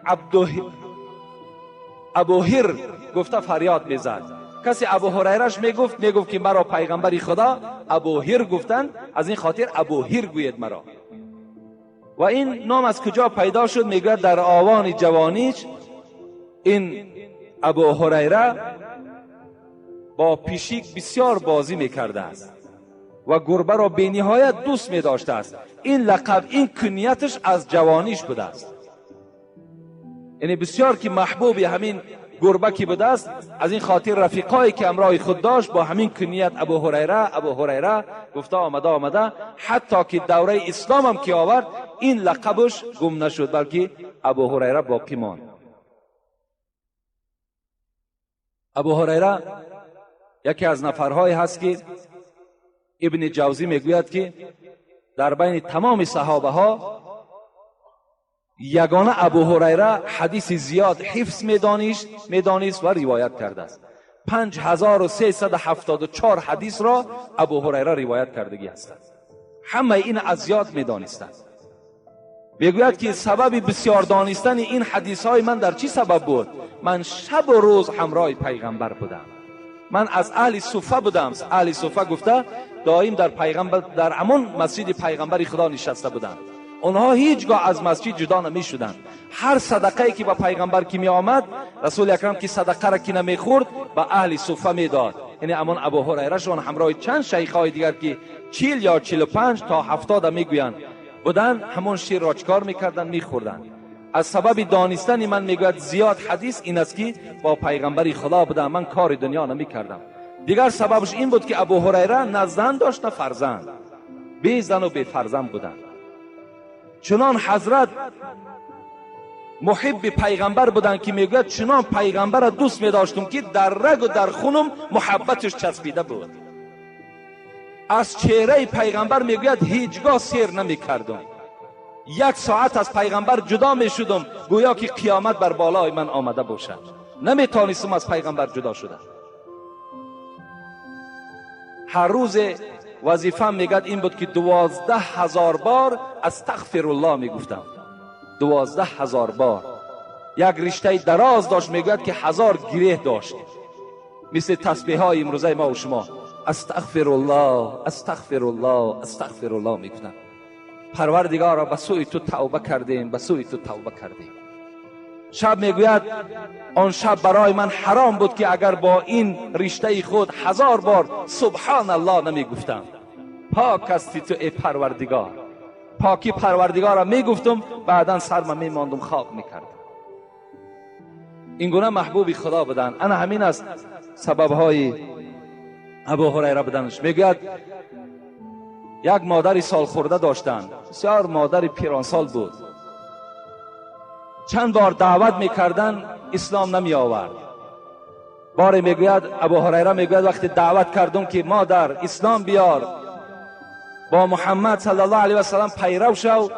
ابو هر گفته فریاد میزد. کسی ابو هریرش میگفت که مرا پیغمبر خدا ابو هر گفتن، از این خاطر ابو هر گوید مرا. و این نام از کجا پیدا شد؟ میگه در آوان جوانیش این ابو هریره با پیشیک بسیار بازی میکرده است و گربه را به نهایت دوست میداشته است. این لقب، این کنیتش از جوانیش بوده است، یعنی بسیار که محبوب همین گربه کی بوده است. از این خاطر رفیقایی که همراه خود داشت با همین کنیت ابو هریره گفته آمده، حتی که دوره اسلام هم که آورد این لقبش گم نشد، بلکه ابو هریره باقی ماند. ابو هریره یکی از نفرهایی هست که ابن جوزی میگوید که در بین تمام صحابه ها یگانه ابو هریره حدیث زیاد حفظ میدانست و روایت کرده است. 5374 حدیث را ابو هریره روایت کردگی است. همه این از زیاد میدانستند. میگوید که سبب بسیار دانستن این حدیث های من در چی سبب بود؟ من شب و روز همراه پیغمبر بودم. من از اهل صفه بودم. اهل صفه گفته دائم در همان مسجد پیغمبر خدا نشسته بودند. اونها هیچگاه از مسجد جدا نمی شدند. هر صدقه که با پیغمبر کی می آمد، رسول اکرم که صدقه را کی نمی خورد با اهل صفه می داد. یعنی امان ابو هریره شون همراه چند شیخ های دیگر که 40 یا 45 تا 70 می گویند بودن، همون شیر را چکار میکردن؟ میخوردن. از سبب دانستن من میگوید زیاد حدیث این است که با پیغمبر خدا بودم، من کار دنیا نمیکردم. دیگر سببش این بود که ابو هریره نه زن داشت نه فرزند، بی زن و بی فرزند بودن. چنان حضرت محب پیغمبر بودن که میگوید چنان پیغمبر را دوست میداشتم که در رگ و در خونم محبتش چسبیده بود. از چهره پیغمبر میگوید هیچگاه سیر نمیکردم. یک ساعت از پیغمبر جدا میشدم گویا که قیامت بر بالای من آمده باشد. نمیتونستم از پیغمبر جدا شدم. هر روز وظیفه میگد این بود که 12,000 بار استغفر الله میگفتم. 12,000 بار. یک رشته دراز داشت، میگوید که 1000 گره داشت، مثل تسبیح های امروزه ما و شما. استغفر الله استغفر الله استغفر الله میگفتم. پروردگارا به سوی تو توبه کردیم، به سوی تو توبه کردیم. شب میگوید آن شب برای من حرام بود که اگر با این رشته خود 1000 بار سبحان الله نمیگفتم. پاک هستی تو ای پروردگار. پاکی پروردگار را میگفتم، بعدا سرم میماندم خواب میکردم. این گونه محبوب خدا بودن. انا همین است سبب های ابو هریره بودنش. میگوید یک مادری سال خورده داشتند، بسیار مادر پیرانسال بود. چند بار دعوت میکردن اسلام نمی آورد. باری میگوید ابو هریره میگوید وقتی دعوت کردم که مادر اسلام بیار، با محمد صلی الله علیه و سلم پیرو شو،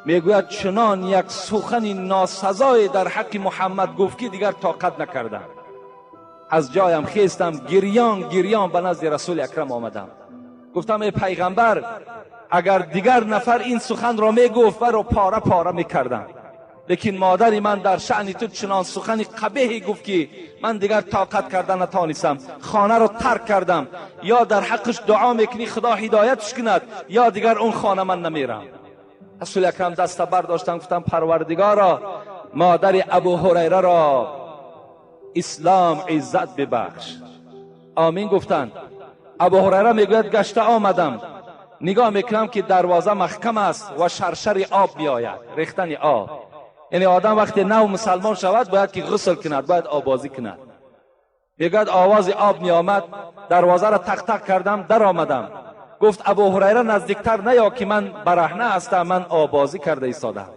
میگوید چنان یک سخن ناسزای در حق محمد گفت که دیگر طاقت نکردم. از جایم خیستم، گریان به نزد رسول اکرم آمدم. گفتم ای پیغمبر اگر دیگر نفر این سخن را میگفت و پاره پاره میکردم، لیکن مادری من در شأن تو چنان سخن قبیحی گفت که من دیگر طاقت کردن نتانستم، خانه را ترک کردم. یا در حقش دعا میکنی خدا هدایتش کند یا دیگر اون خانه من نمیرم. رسول اکرم دست برداشتن گفتم پروردگارا مادر ابو هریره را اسلام عزت ببخش. آمین گفتند. ابو هریره میگوید گشته آمدم، نگاه میکنم که دروازه محکم است و شرشر آب میآید، ریختن آب. یعنی آدم وقتی نو مسلمان شود باید که غسل کند، باید آبازی کند. میگوید آواز آب میآمد، دروازه را تق تق کردم، در آمدم. گفت ابو هریره نزدیکتر نیا که من برهنه هستم، من آبازی کرده ایستادم.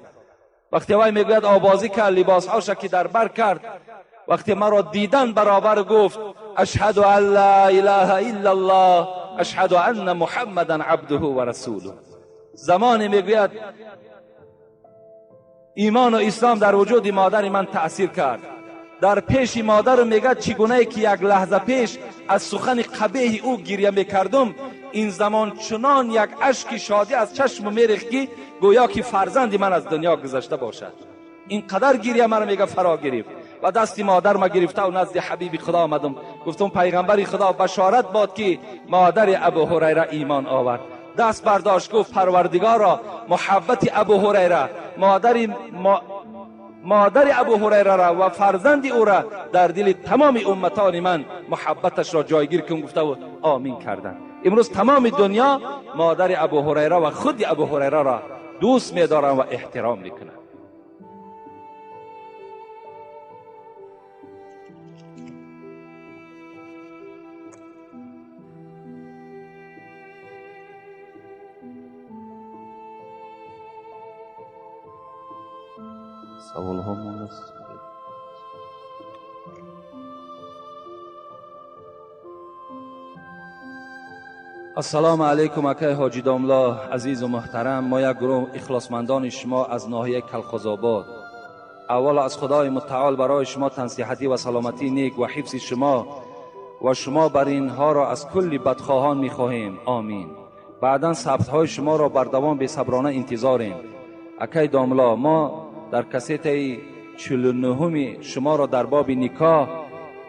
وقتی وای میگوید آبازی کرد، لباس هاش که در بر کرد، وقتی مرا دیدن برابر گفت اشهد ان لا اله الا الله اشهد ان محمدا عبده و رسوله. زمانی میگوید ایمان و اسلام در وجود مادر من تأثیر کرد. در پیش مادر میگه چگونه که یک لحظه پیش از سخن قبیح او گریه میکردم، این زمان چنان یک اشک شادی از چشم میریخت که گویا که فرزند من از دنیا گذشته باشد. اینقدر گریه مرا میگه فرا گرفت و دستی مادر ما گرفته و نزد حبیب خدا آمدم. گفتم پیغمبر خدا بشارت باد که مادر ابو هریره ایمان آورد. دست برداشت گفت پروردگارا محبت ابو هریره مادر ابو هریره را و فرزند او را در دل تمام امتان من محبتش را جایگیر کن. گفته و آمین کردند. امروز تمام دنیا مادر ابو هریره و خود ابو هریره را دوست می‌دارند و احترام میکنند. سوال ها مونده. السلام علیکم اکای حاجی داملا عزیز و محترم. ما یک گروه اخلاصمندان شما از ناحیه کلخوزآباد اول از خدای متعال برای شما تنصیحتی و سلامتی نیک و حفظ شما و شما بر اینها را از کل بدخواهان میخواهیم. آمین. بعدا ثبت های شما را بر دوام به صبرانه انتظاریم. اکای داملا ما در کسیت 49 شما را در باب نکاح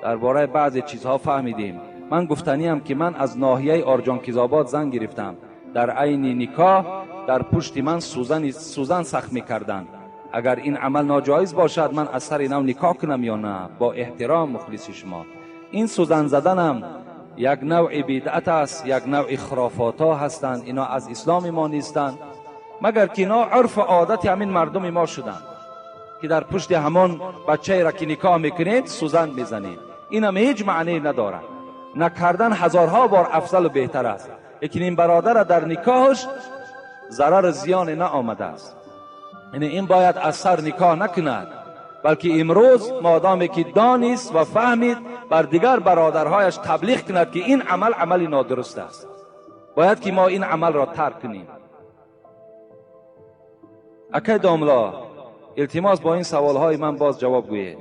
درباره بعضی چیزها فهمیدیم. من گفتنیم که من از ناحیه آرجانکیزآباد زنگ گرفتم. در عین نکاح در پشت من سوزن سخت میکردند. اگر این عمل ناجایز باشد من از سر اینم نکاح کنم یا نه؟ با احترام مخلص شما. این سوزن زدنم یک نوع بدعت است، یک نوع خرافات ها هستند. اینا از اسلام ما نیستند، مگر که اینا عرف و عادت همین مردم ما شدند که در پشت همان بچه را که نکاح میکنید سوزن میزنید. این هم هیچ معنی ندارد. نکردن هزارها بار افضل و بهتر است. لیکن این برادر در نکاحش ضرر زیان نه آمده است. یعنی این باید از سر نکاح نکند، بلکه امروز مادامی که دانست و فهمید بر دیگر برادرهایش تبلیغ کند که این عمل عملی نادرست است. باید که ما این عمل را ترک کنیم. اکای داملا التماس با این سوالهای من باز جواب گویید.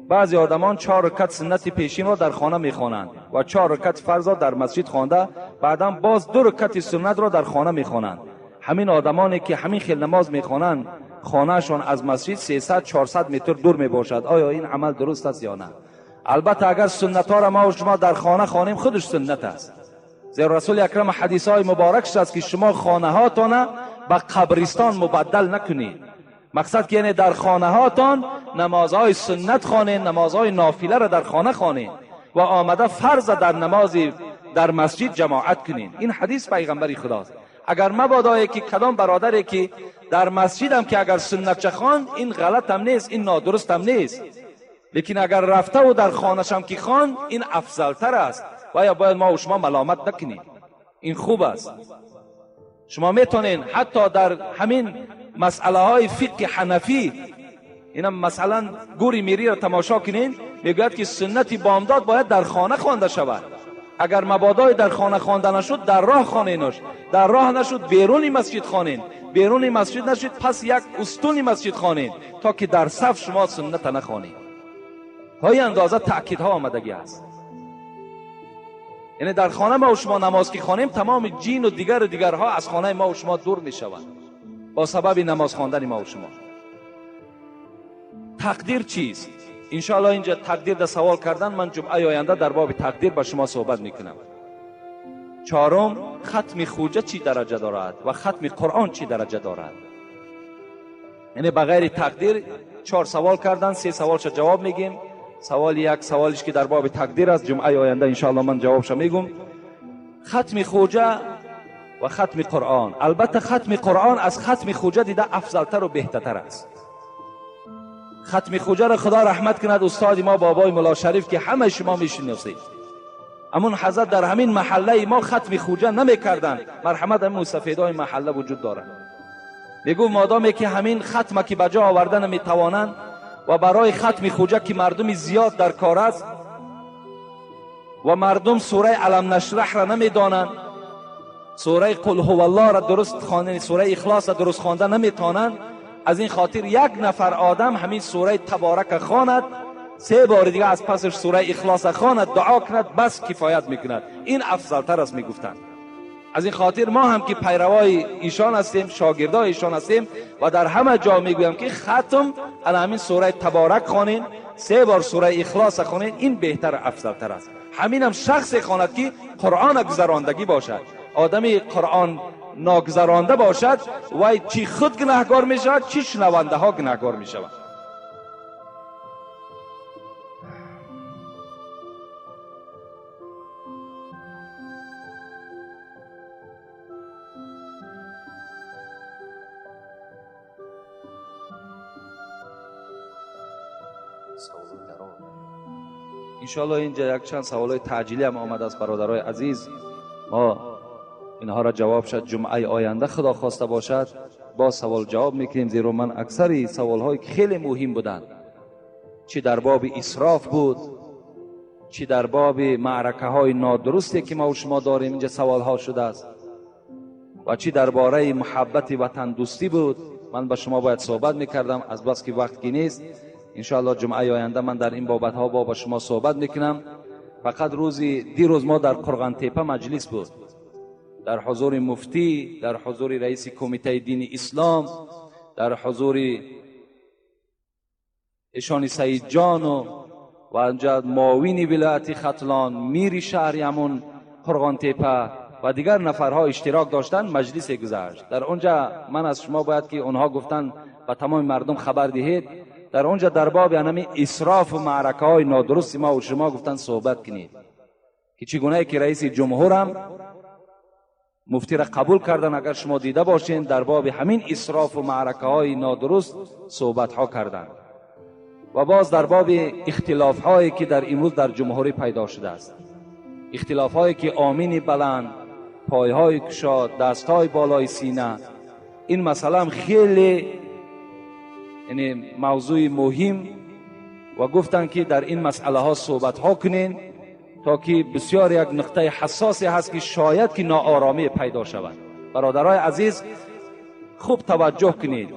بعضی آدمان 4 رکعت سنت پیشین را در خانه میخوانند و 4 رکعت فرض را در مسجد خوانده، بعدا باز 2 رکعت سنت را در خانه میخوانند. همین آدمانی که همین خیل نماز میخوانند خانهشان از مسجد 300-400 متر دور میباشد. آیا این عمل درست است یا نه؟ البته اگر سنت ها را ما و شما در خانه خوانیم خودش سنت است. زیرا رسول اکرم حدیث های مبارکش است که شما خانه هاتان به قبرستان مبدل نکنید. مقصد که یعنی در خانه هاتان نمازهای سنت خوانید، نمازهای نافله را در خانه خوانید و آمده فرض در نماز در مسجد جماعت کنید. این حدیث پیغمبر خداست. اگر مبادا که کدام برادری که در مسجد هم که اگر سنت چه خواند این غلط هم نیست، این نادرست هم نیست، لیکن اگر رفته و در خانه هم که خواند این افضل تر است و باید ما و شما ملامت نکنیم. این خوب است. شما میتونین حتی در همین مسئله های فقه حنفی اینم مثلا گوری میری را تماشا کنین، میگوید که سنت بامداد باید در خانه خوانده شود. اگر مبادای در خانه خوانده نشد در راه خوانینش، در راه نشد بیرون مسجد خوانین، بیرون مسجد نشد پس یک استون مسجد خوانین تا که در صف شما سنت نخوانید. های اندازه تأکید ها آمدگی است. یعنی در خانه ما و شما نماز که خوانیم تمام جین و دیگرها از خانه ما و شما دور می شوند با سبب نماز خواندن ما و شما. تقدیر چیست؟ انشاءالله اینجا تقدیر در سوال کردن، من جمعه آینده در باب تقدیر با شما صحبت میکنم. 4م ختم خوجه چی درجه دارد و ختم قرآن چی درجه دارد. یعنی بغیر تقدیر 4 سوال کردن، 3 سوالش جواب میگیم. سوال یک سوالش که در باب تقدیر است جمعه آینده انشاءالله من جوابش میگم. ختم خوجه و ختم قرآن، البته ختم قرآن از ختم خوجه دیده افضلتر و بهترتر است. ختم خوجه را خدا رحمت کند استاد ما بابای ملا شریف که همه شما میشناسید. امون حضرت در همین محله ما ختم خوجه نمیکردند. مرحمت همون سفیدای محله وجود دارد. میگو مادامی که همین ختم که بجا آوردن میتوانند و برای ختم خوجه که مردم زیاد در کار است و مردم سوره علم نشرح را نمیدانند، سوره قل هو الله را درست خواندن، سوره اخلاص را درست خواندن نمیتوانند، از این خاطر یک نفر آدم همین سوره تبارک خواند، 3 بار دیگه از پسش سوره اخلاص خواند، دعا کند، بس کفایت میکند. این افضلتر است میگفتند. از این خاطر ما هم که پیروای ایشان هستیم، شاگردای ایشان هستیم و در همه جا میگویم که ختم همین سوره تبارک خوانین، 3 بار سوره اخلاص خوانین، این بهتر افضلتر است. همین هم شخص خواند که قرآن گذراندگی باشد. آدمی قرآن ناگذرانده باشد و چی خود گناهکار می شود چی شنونده ها گناهکار می شود. انشاءالله اینجا یک چند سوالای تعجیلی هم آمده است برادرای عزیز. ما اینها را جواب شد جمعه آینده خدا خواسته باشد با سوال جواب میکنیم، زیرا من اکثر سوال هایی که خیلی مهم بودند، چی در باب اسراف بود، چی در باب معرکه های نادرستی که ما و شما داریم اینجا سوال ها شده است، و چی درباره محبت وطن دوستی بود. من با شما باید صحبت میکردم، از بس که وقت کی نیست. انشاءالله جمعه آینده من در این بابت ها با شما صحبت میکنم. فقط دیروز ما در قرغن تپه مجلس بود، در حضور مفتی، در حضور رئیس کمیته دین اسلام، در حضور ایشان سید جان و انجا معاون ولایت ختلان، میر شهر یمن قرغن تپه و دیگر نفرها اشتراک داشتن. مجلس گذشت در اونجا، من از شما باید که اونها گفتن و تمام مردم خبر دهید، در اونجا در باب انمی اسراف و معرکه های نادرست ما و شما گفتن صحبت کنید که چگونه که رئیس جمهورم مفتی را قبول کردن. اگر شما دیده باشین در باب همین اسراف و معرکه های نادرست صحبت ها کردن. و باز در باب اختلاف هایی که در امروز در جمهوری پیدا شده است، اختلاف هایی که آمین بلند، پای های کشاد، دست های بالای سینه، این مسئله هم خیلی یعنی موضوع مهم و گفتن که در این مسئله ها صحبت ها کنین، تا که بسیار یک نقطه حساسی هست که شاید که ناآرامی پیدا شود. برادرای عزیز خوب توجه کنید،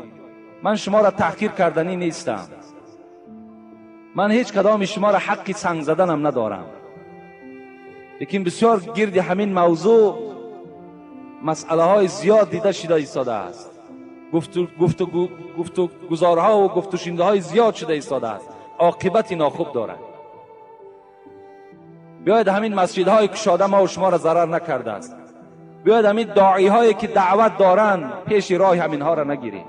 من شما را تحقیر کردنی نیستم، من هیچ کدام شما را حق سنگ زدنم ندارم، لیکن بسیار گرد همین موضوع مسئله های زیاد دیده شده ایستاده است، گفتو گزارها و گفتو شنیده های زیاد شده ایستاده است، عاقبت ناخوب دارد. بیاید همین مسجدهای کشاده ما و شما را ضرر نکرده است، بیاید همین داعی هایی که دعوت دارن پیش راه همین ها را نگیریم،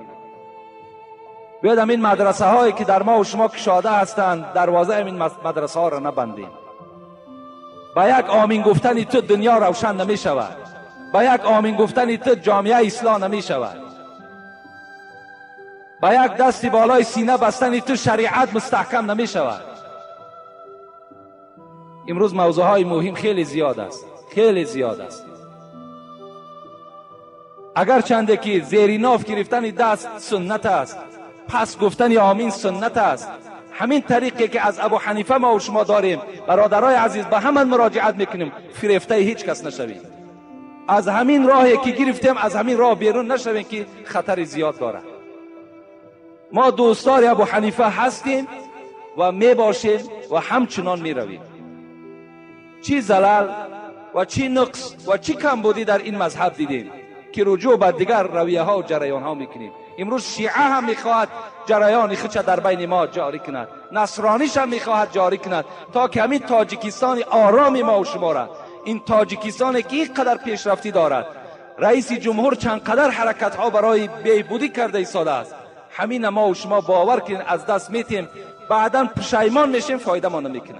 بیاید همین مدرسه هایی که در ما و شما کشاده هستند دروازه همین مدرسه ها را نبندیم. با یک آمین گفتن تو دنیا روشن نمی شود، با یک آمین گفتن تو جامعه اصلاح نمی شود، با یک دست بالای سینه بستن تو شریعت مستحکم نمی شود. امروز موضوع های مهم خیلی زیاد است، خیلی زیاد است. اگر چنده که زیر ناف گرفتن دست سنت است، پس گفتن آمین سنت است. همین طریقی که از ابو حنیفه ما و شما داریم، برادرای عزیز به همان مراجعت میکنیم، فریفته هیچ کس نشوید. از همین راهی که گرفتیم از همین راه بیرون نشویم که خطر زیاد داره. ما دوستار ابو حنیفه هستیم و می باشیم و همچنان می رویم. چی زلال و چی نقص و چی کمبودی در این مذهب دیدیم که رجوع به دیگر رویه ها و جریان ها میکنیم. امروز شیعه هم میخواهد جریان خودش در بین ما جاری کند، نصرانیش هم میخواهد جاری کند، تا که همین تاجیکستان آرام ما و شما را، این تاجیکستانی که این قدر پیشرفتی دارد، رئیس جمهور چند قدر حرکت ها برای بیهودی کرده ایستاده است، همین ما و شما باور کنید از دست میتیم، بعدا پشیمان میشیم، فایده ما نمیکنه.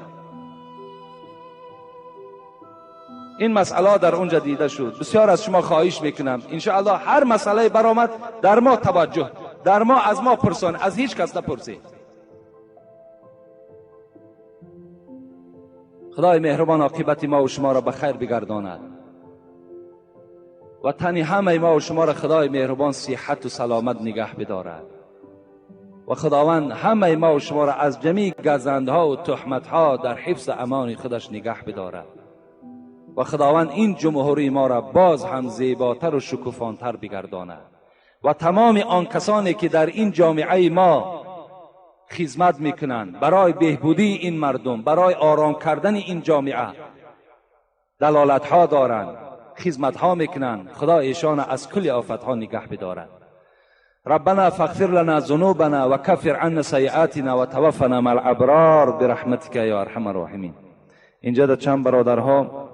این مسئله در اونجا دیده شد. بسیار از شما خواهش میکنم انشاءالله هر مسئله برآمد در ما توجه، در ما از ما پرسان، از هیچ کس نپرسید. خدای مهربان عاقبت ما و شما را به خیر بگرداند و تن همه ما و شما را خدای مهربان صحت و سلامت نگه بدارد و خداوند همه ما و شما را از جمیع گزندها و تهمتها در حفظ امان خودش نگه بدارد و خداوند این جمهوری ما را باز هم زیباتر و شکوفانتر بگرداند و تمام آن کسانی که در این جامعه ما خدمت میکنند برای بهبودی این مردم، برای آرام کردن این جامعه دلالت ها دارند، خدمت ها میکنند، خدا ایشان از کل آفت ها نگه بدارد. ربنا فاغفر لنا ذنوبنا وكفر عنا سیئاتنا وتوفنا مع الابرار برحمتك یا ارحم الراحمین. اینجا در چند برادرها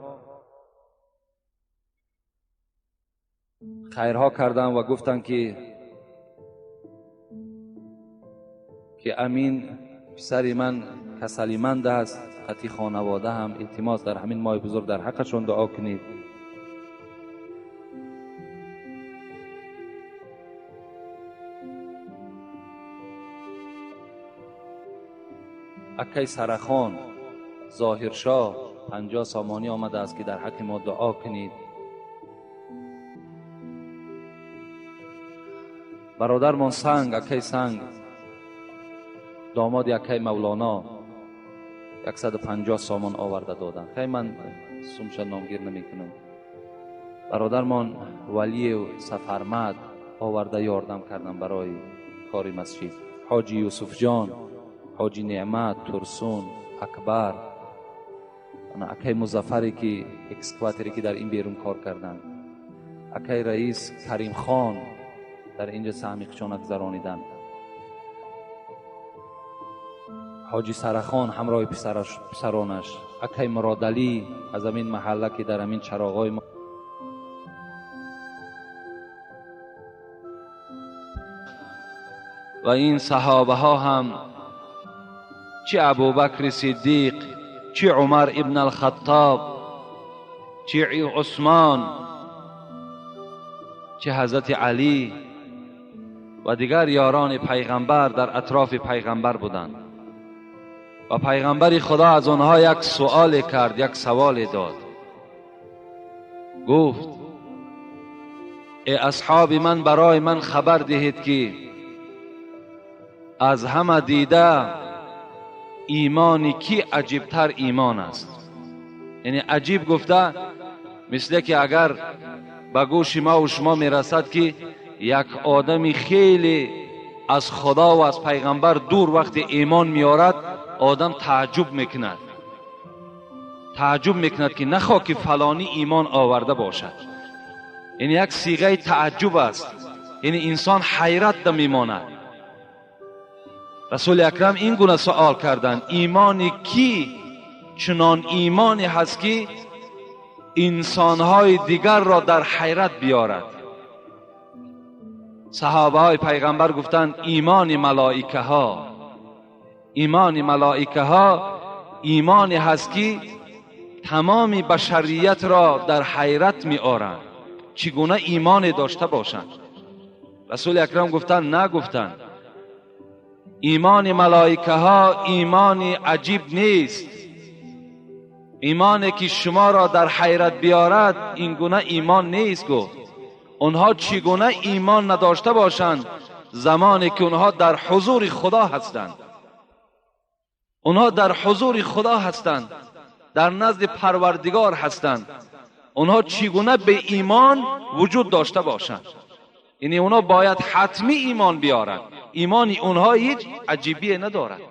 خیرها کردن و گفتن که امین پسر من کسلیمند است، خطی خانواده هم، التماس در همین ماه بزرگ در حقشون دعا کنید. اکی سرخان ظاهرشاه 50 سامانی آمده است که در حق ما دعا کنید. برادرمان سنگ، اکای سنگ، داماد اکای مولانا 150 سامان آورده دادن. خیلی من سومش نامگیر نمی کنم. برادرمان ولی و سفرمد آورده یاردم کردن برای کاری مسجد. حاجی یوسف جان، حاجی نعمت، ترسون، اکبر، اکای مظفری که اکسکواتری که در این بیرون کار کردن، اکای رئیس کریم خان در اینجا سهمیق چانک گذرانیدن، حاجی سرخان همراه پسرانش، اکای مرادلی از همین محله که در همین چراغای ما و این صحابه ها هم، چه ابوبکر صدیق، چه عمر ابن الخطاب، چه عثمان، چه حضرت علی و دیگر یاران پیغمبر در اطراف پیغمبر بودند و پیغمبر خدا از آنها یک سوال کرد، یک سوال داد. گفت ای اصحاب من، برای من خبر دهید که از همه دیده ایمانی کی عجیبتر ایمان است. یعنی عجیب گفته مثل که اگر به گوش ما و شما میرسد که یک آدمی خیلی از خدا و از پیغمبر دور وقت ایمان میارد، آدم تعجب میکند که نخواه که فلانی ایمان آورده باشد. یعنی یک صیغه تعجب است، یعنی انسان حیرت میماند. رسول اکرم این گونه سوال کردند: ایمانی کی چنان ایمانی هست که انسانهای دیگر را در حیرت بیارد؟ صحابه های پیغمبر گفتند ایمان ملائکه ها. ایمان ملائکه ها ایمانی هست که تمام بشریت را در حیرت می آرند چگونه ایمان داشته باشند. رسول اکرم گفتند نگفتند ایمان ملائکه ها ایمانی عجیب نیست، ایمانی که شما را در حیرت بیارد این گونه ایمان نیست. گفت اونها چگونه ایمان نداشته باشند زمانی که اونها در حضور خدا هستند. اونها در حضور خدا هستند، در نزد پروردگار هستند. اونها چگونه به ایمان وجود داشته باشند؟ یعنی اونها باید حتمی ایمان بیارند. ایمانی اونها هیچ عجیبی ندارد.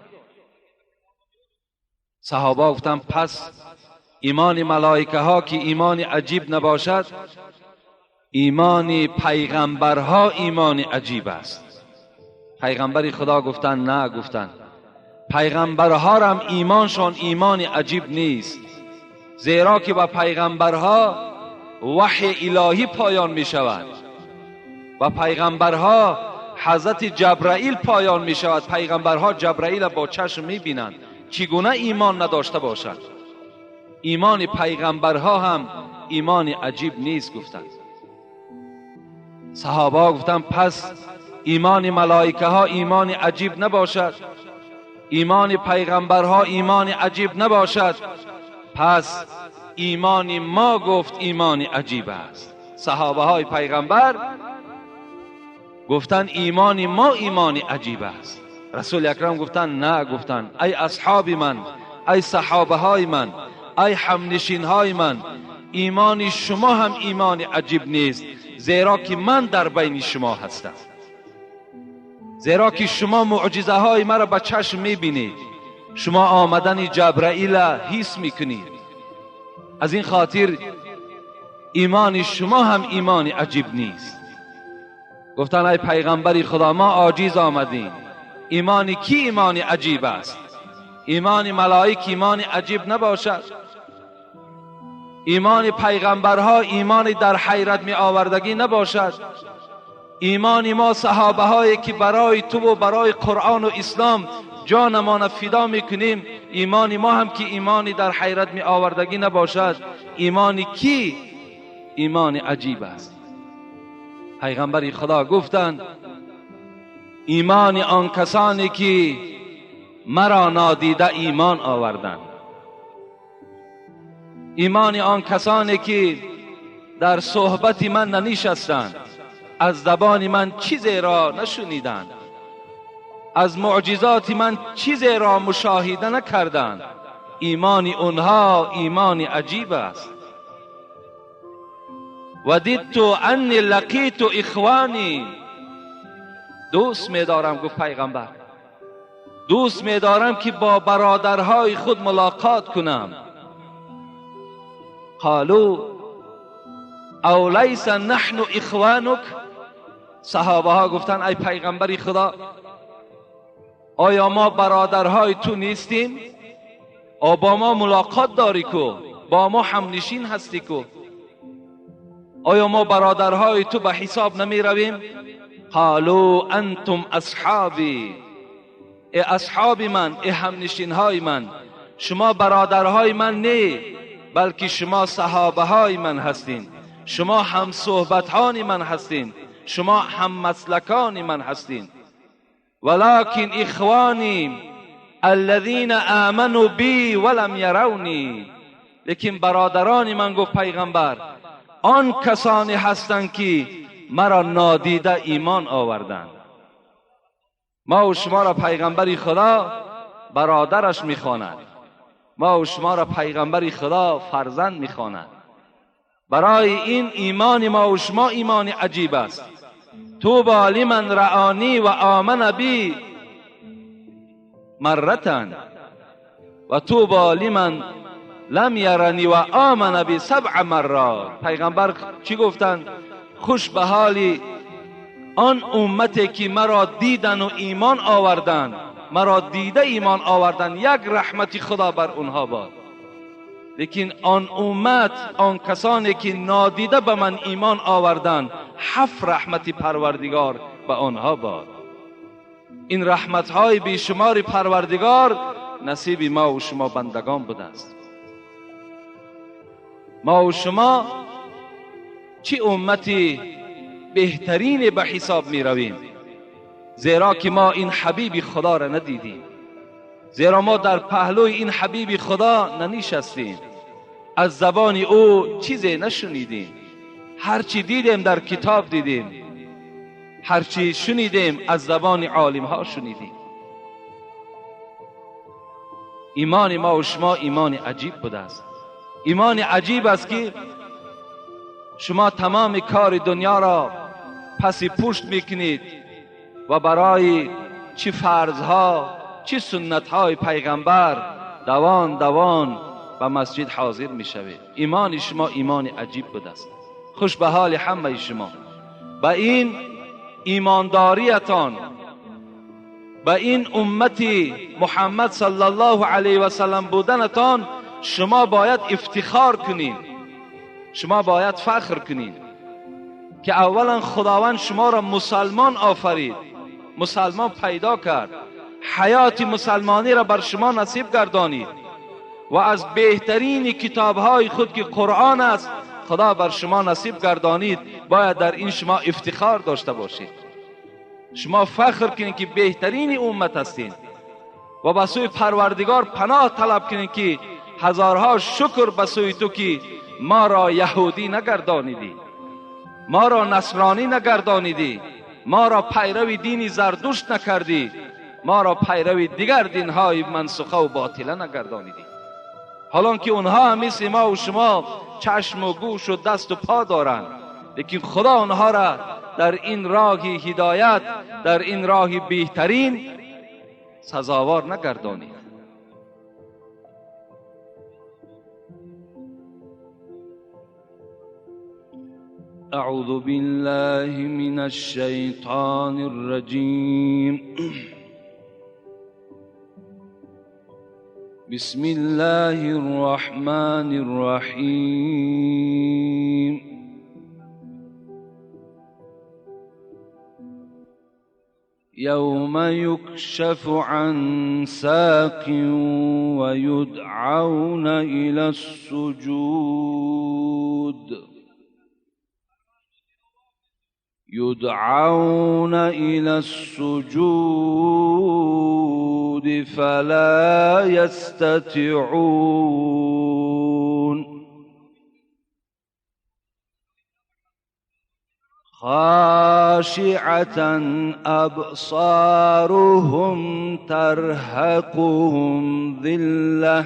صحابه گفتن پس ایمان ملائکه ها که ایمان عجیب نباشد، ایمان پیغمبرها ایمان عجیب است. پیغمبر خدا گفتن نه، گفتن پیغمبرها هم ایمانشان ایمان عجیب نیست، زیرا که به پیغمبرها وحی الهی پایان می شود و پیغمبرها حضرت جبرائیل پایان می شود. پیغمبرها جبرائیل با چشم می بینند، چگونه ایمان نداشته باشند؟ ایمان پیغمبرها هم ایمان عجیب نیست. گفتند صحابه گفتند پس ایمان ملائکه ها ایمان عجیب نباشد، ایمان پیغمبرها ایمان عجیب نباشد، پس ایمان ما گفت ایمان عجیب است. صحابه های پیغمبر گفتند ایمان ما ایمان عجیب است. رسول اکرم گفتند نه، گفتند ای اصحاب من، ای صحابه های من، ای همنشین های من، ایمان شما هم ایمان عجیب نیست، زیرا که من در بین شما هستم، زیرا که شما معجزه های مرا به چشم میبینید، شما آمدن جبرائیل حس میکنید. از این خاطر ایمان شما هم ایمان عجیب نیست. گفتن ای پیغمبری خدا ما عاجز آمدیم، ایمانی کی ایمان عجیب است؟ ایمان ملائک ایمان عجیب نباشد؟ ایمان پیغمبرها ایمان در حیرت می آوردگی نباشد؟ ایمان ما صحابه هایی که برای تو و برای قرآن و اسلام جانمان فدا میکنیم، ایمان ما هم که ایمانی در حیرت می آوردگی نباشد؟ ایمان کی ایمان عجیب است؟ پیغمبر خدا گفتند ایمان آن کسانی که مرا نادیده ایمان آوردند، ایمان آن کسانی که در صحبت من ننشستند، از زبان من چیزی را نشنیدند، از معجزات من چیزی را مشاهده نکردند. ایمان اونها ایمان عجیب است. وددت انی لقیت اخوانی، دوست می‌دارم، گفت پیغمبر، دوست می‌دارم که با برادرهای خود ملاقات کنم. قالوا اولیس نحن اخوانک، صحابه ها گفتن ای پیغمبر خدا، آیا ما برادرهای تو نیستیم؟ آیا با ما ملاقات داری کو؟ با ما همنشین هستی کو؟ آیا ما برادرهای تو به حساب نمی رویم؟ قالوا انتم اصحابی، ای اصحاب من، ای همنشین های من، شما برادرهای من نه، بلکه شما صحابه های من هستین، شما هم صحبتان من هستین، شما هم مسلکان من هستین. ولكن اخوانی الذين آمنوا بی ولم يرونی، لیکن برادران من، گفت پیغمبر، آن کسانی هستند که مرا نادیده ایمان آوردند. ما و شما را پیغمبر خدا برادرش میخواند، ما و شما را پیغمبر خدا فرزند میخواند. برای این ایمان ما و شما ایمان عجیب است. طوبی لمن رآنی و آمن بی مرتن و طوبی لمن لم یرنی و آمن بی 7 مرات. پیغمبر چی گفتند؟ خوش به حالی آن امتی که مرا دیدن و ایمان آوردن، مرا دیده ایمان آوردن، یک رحمت خدا بر اونها باد. لیکن آن امت، آن کسانی که نادیده به من ایمان آوردن، 7 رحمت پروردگار به آنها باد. این رحمت های بیشمار پروردگار نصیب ما و شما بندگان بوده است. ما و شما چه امتی بهترین به حساب می رویم، زیرا که ما این حبیب خدا را ندیدیم، زیرا ما در پهلوی این حبیب خدا ننشستیم، از زبان او چیزی نشنیدیم. هرچی دیدیم در کتاب دیدیم، هرچی شنیدیم از زبان عالم ها شنیدیم. ایمان ما و شما ایمان عجیب بوده است. ایمان عجیب است که شما تمام کار دنیا را پس پشت میکنید و برای چه فرضها، چه سنتهای پیغمبر دوان دوان به مسجد حاضر میشوید. ایمان شما ایمان عجیب بوده است. خوش به حال همه شما. به این ایمانداریتان، به این امتی محمد صلی الله علیه و سلم بودنتان شما باید افتخار کنید، شما باید فخر کنید که اولا خداوند شما را مسلمان آفرید، مسلمان پیدا کرد، حیات مسلمانی را بر شما نصیب گردانید و از بهترین کتابهای خود که قرآن است خدا بر شما نصیب گردانید. باید در این شما افتخار داشته باشید، شما فخر کنید که بهترین امت هستید و به سوی پروردگار پناه طلب کنید که هزارها شکر به سوی تو که ما را یهودی نگردانیدی، ما را نصرانی نگردانیدی، ما را پیرو دین زردشت نکردی، ما را پیرو دیگر دینهای منسوخه و باطله نگردانیدی. حالان که اونها هم مثل ما و شما چشم و گوش و دست و پا دارند، لیکن خدا اونها را در این راه هدایت، در این راه بهترین سزاوار نگردانید. اعوذ بالله من الشیطان الرجیم. بسم الله الرحمن الرحیم. یوم یکشف عن ساق و یدعون الى السجود، يدعون إلى السجود فلا يستطيعون. خاشعة أبصارهم ترهقهم ذلة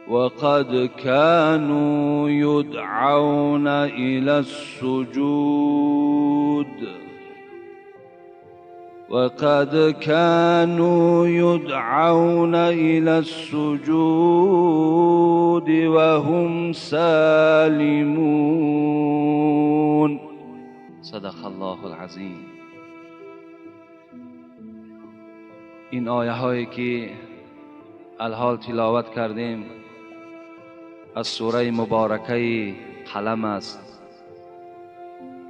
وقد كانوا يدعون إلى السجود وهم سالمون. صدق الله العظیم. این آیه هایی که الحال تلاوت کردیم از سوره مبارکه قلم است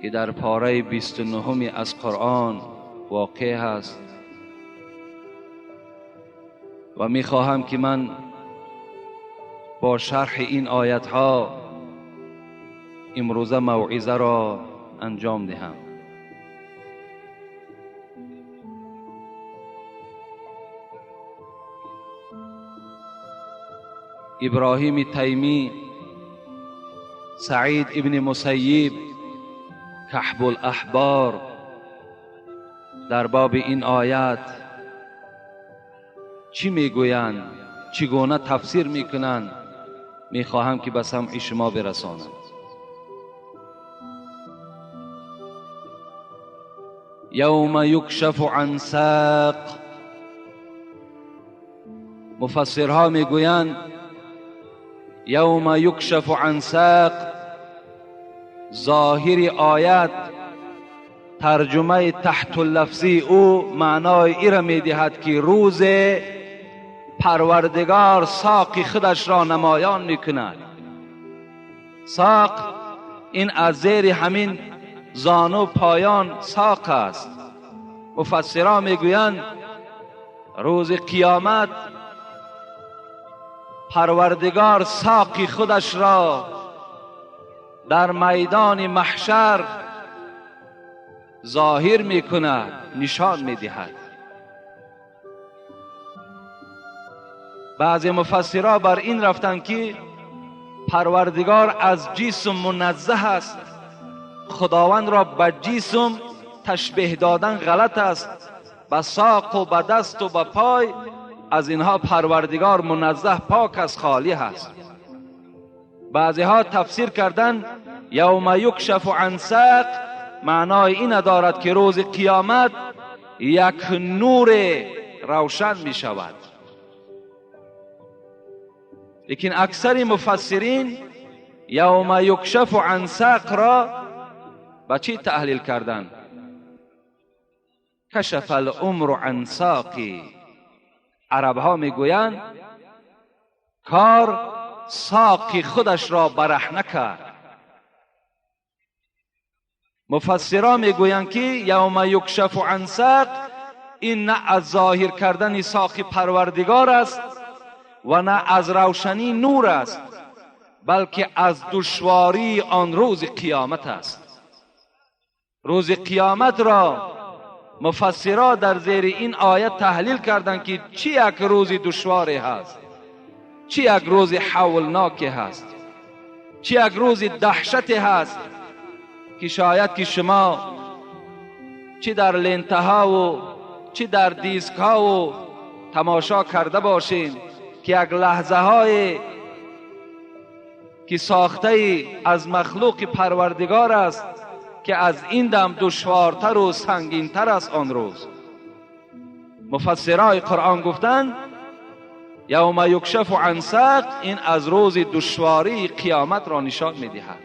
که در پاره 29 از قرآن واقع هست و می خواهم که من با شرح این آیت ها امروزه موعظه را انجام دهم. ابراهیم تیمی، سعید ابن مسیب، کحب الاحبار در باب این آیت چی میگویند، چگونه تفسیر میکنند، میخواهم که به سمع شما برسانم. یوم یکشف عن ساق، مفسرها میگویند یوم یکشف عن ساق، ظاهر آیت ترجمه تحت اللفظی او معنای ای را میدهد که روز پروردگار ساق خودش را نمایان میکند. ساق این از زیر همین زانو پایان ساق است. مفسران میگویند روز قیامت پروردگار ساق خودش را در میدان محشر ظاهر میکند، نشان میدهد. بعضی مفسرها بر این رفتند که پروردگار از جسم منزه است، خداوند را به جسم تشبیه دادن غلط است، به ساق و به دست و به پای از اینها پروردگار منزه، پاک از، خالی است. بعضی ها تفسیر کردن یوم یکشف عن ساق معنای این دارد که روز قیامت یک نور روشن می شود. لیکن اکثر مفسرین یوم یکشف عن ساق را با چی تحلیل کردن؟ کشف الامر عن ساقی. عرب ها می گویند کار ساقی خودش را برهنه کرد. مفسران میگویند که یوم یکشف عن ساق این نه از ظاهر کردن ساق پروردگار است و نه از روشنی نور است، بلکه از دشواری آن روز قیامت است. روز قیامت را مفسران در زیر این آیت تحلیل کردند که چی یک روز دشواری هست، چی یک روز هولناک هست، چی یک روز دهشتی هست که شاید که شما چی در لنتها و چی در دیسک ها و تماشا کرده باشین که یک لحظه های که ساخته از مخلوق پروردگار است که از این دم دشوارتر و سنگینتر است آن روز. مفسرای قرآن گفتند یوم یکشف عن ساق این از روز دشواری قیامت را نشان می‌دهد.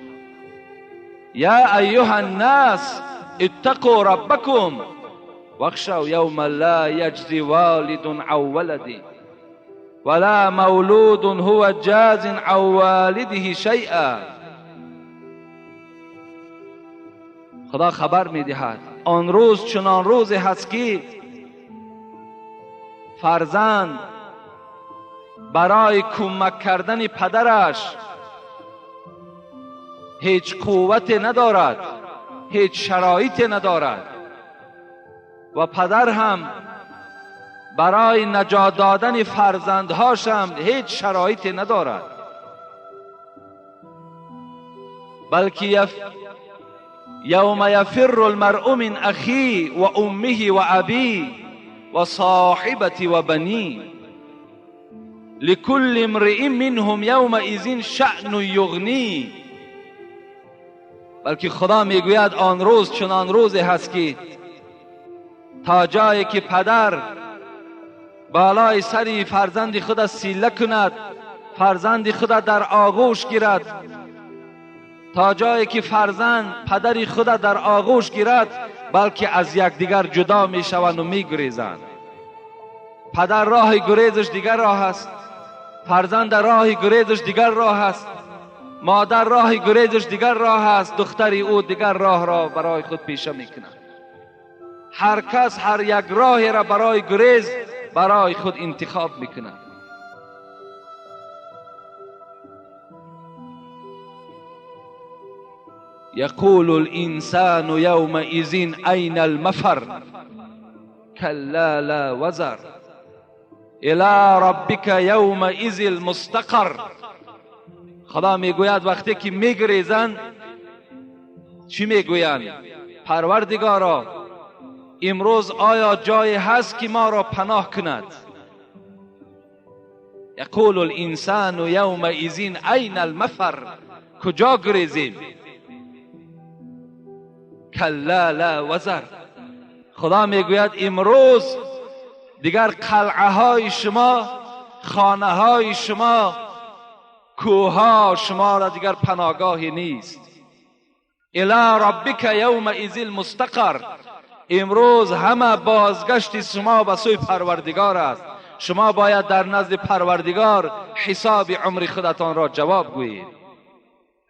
یا ایها الناس اتقوا ربکم واخشوا یوما لا یجزی والد عن ولده ولا مولود هو جاز عن والده شیئا. خدا خبر می‌دهد آن روز چنان روزی هست که فرزند برای کمک کردن پدرش هیچ قوت ندارد، هیچ شرایط ندارد و پدر هم برای نجات دادن فرزندهاش هم هیچ شرایط ندارد، بلکه یوم یفر المرء من اخی و امه و ابی و صاحبتی و بنی لكل امرئ منهم یومئذ شأن یغنی. بلکه خدا میگوید آن روز چنان روزی هست که تا جایی که پدر بالای سری فرزند خود سیله کند، فرزند خود در آغوش گیرد، تا جایی که فرزند پدر خود در آغوش گیرد، بلکه از یکدیگر جدا می شوند و می گریزند. پدر راه گریزش دیگر راه است، فرزند راه گریزش دیگر راه است، مادر راه گریزش دیگر راه است، دختری او دیگر راه را برای خود پیشه می کند. هر کس هر یک راهی را برای گریز برای خود انتخاب می کند. یقول الانسان یومئذ این المفر کلا لا وزر الی ربک یومئذ المستقر. خدا میگوید وقتی که میگریزند چی میگویند؟ پروردگارا امروز آیا جای هست که ما را پناه کند؟ یقول الانسان یومئذ این المفر، کجا گریزیم؟ کلا لا وزر. خدا میگوید امروز دیگر قلعه های شما، خانه های شما، کوه ها شما را دیگر پناهگاهی نیست. الی ربک یومئذ المستقر. امروز همه بازگشت شما به سوی پروردگار است. شما باید در نزد پروردگار حساب عمر خودتان را جواب گویید.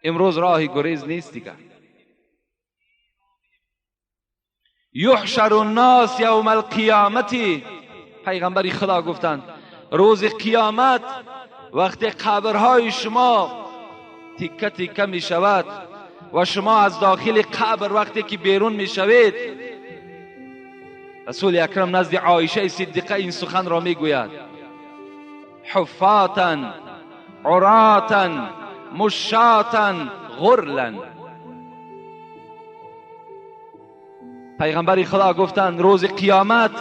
امروز راه گریز نیست دیگر. یحشر الناس یوم القیامت. پیغمبر خدا گفتند روز قیامت وقتی قبرهای شما تیکه تیکه می شود و شما از داخل قبر وقتی که بیرون می شوید، رسول اکرم نزد عایشه صدیقه این سخن را می گوید حفاتا عراتا مشاتا غرلا. پیغمبر خدا گفتند روز قیامت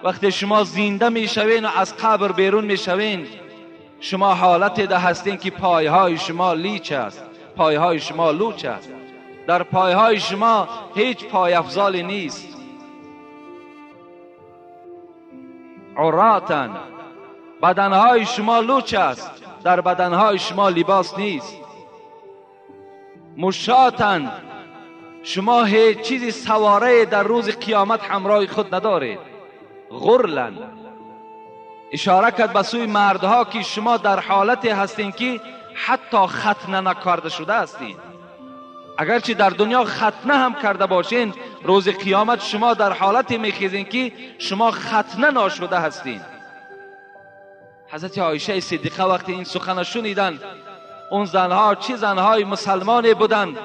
وقتی شما زنده می شوین و از قبر بیرون می شوین، شما حالت ده هستین که پایهای شما لیچ است، پایهای شما لوچ است، در پایهای شما هیچ پای افضالی نیست. عراتا، بدنهای شما لوچ است، در بدنهای شما لباس نیست. مشاتا، شما هیچ چیزی سواره در روز قیامت همراه خود ندارید. غرلا، اشاره کرد به سوی مردها که شما در حالتی هستین که حتی ختنه نکرده شده هستین. اگرچه در دنیا ختنه هم کرده باشین، روز قیامت شما در حالتی میخیزین که شما ختنه نشده هستین. حضرت عایشه صدیقه وقتی این سخن شنیدن، اون زنها چه زنهای مسلمانی بودند،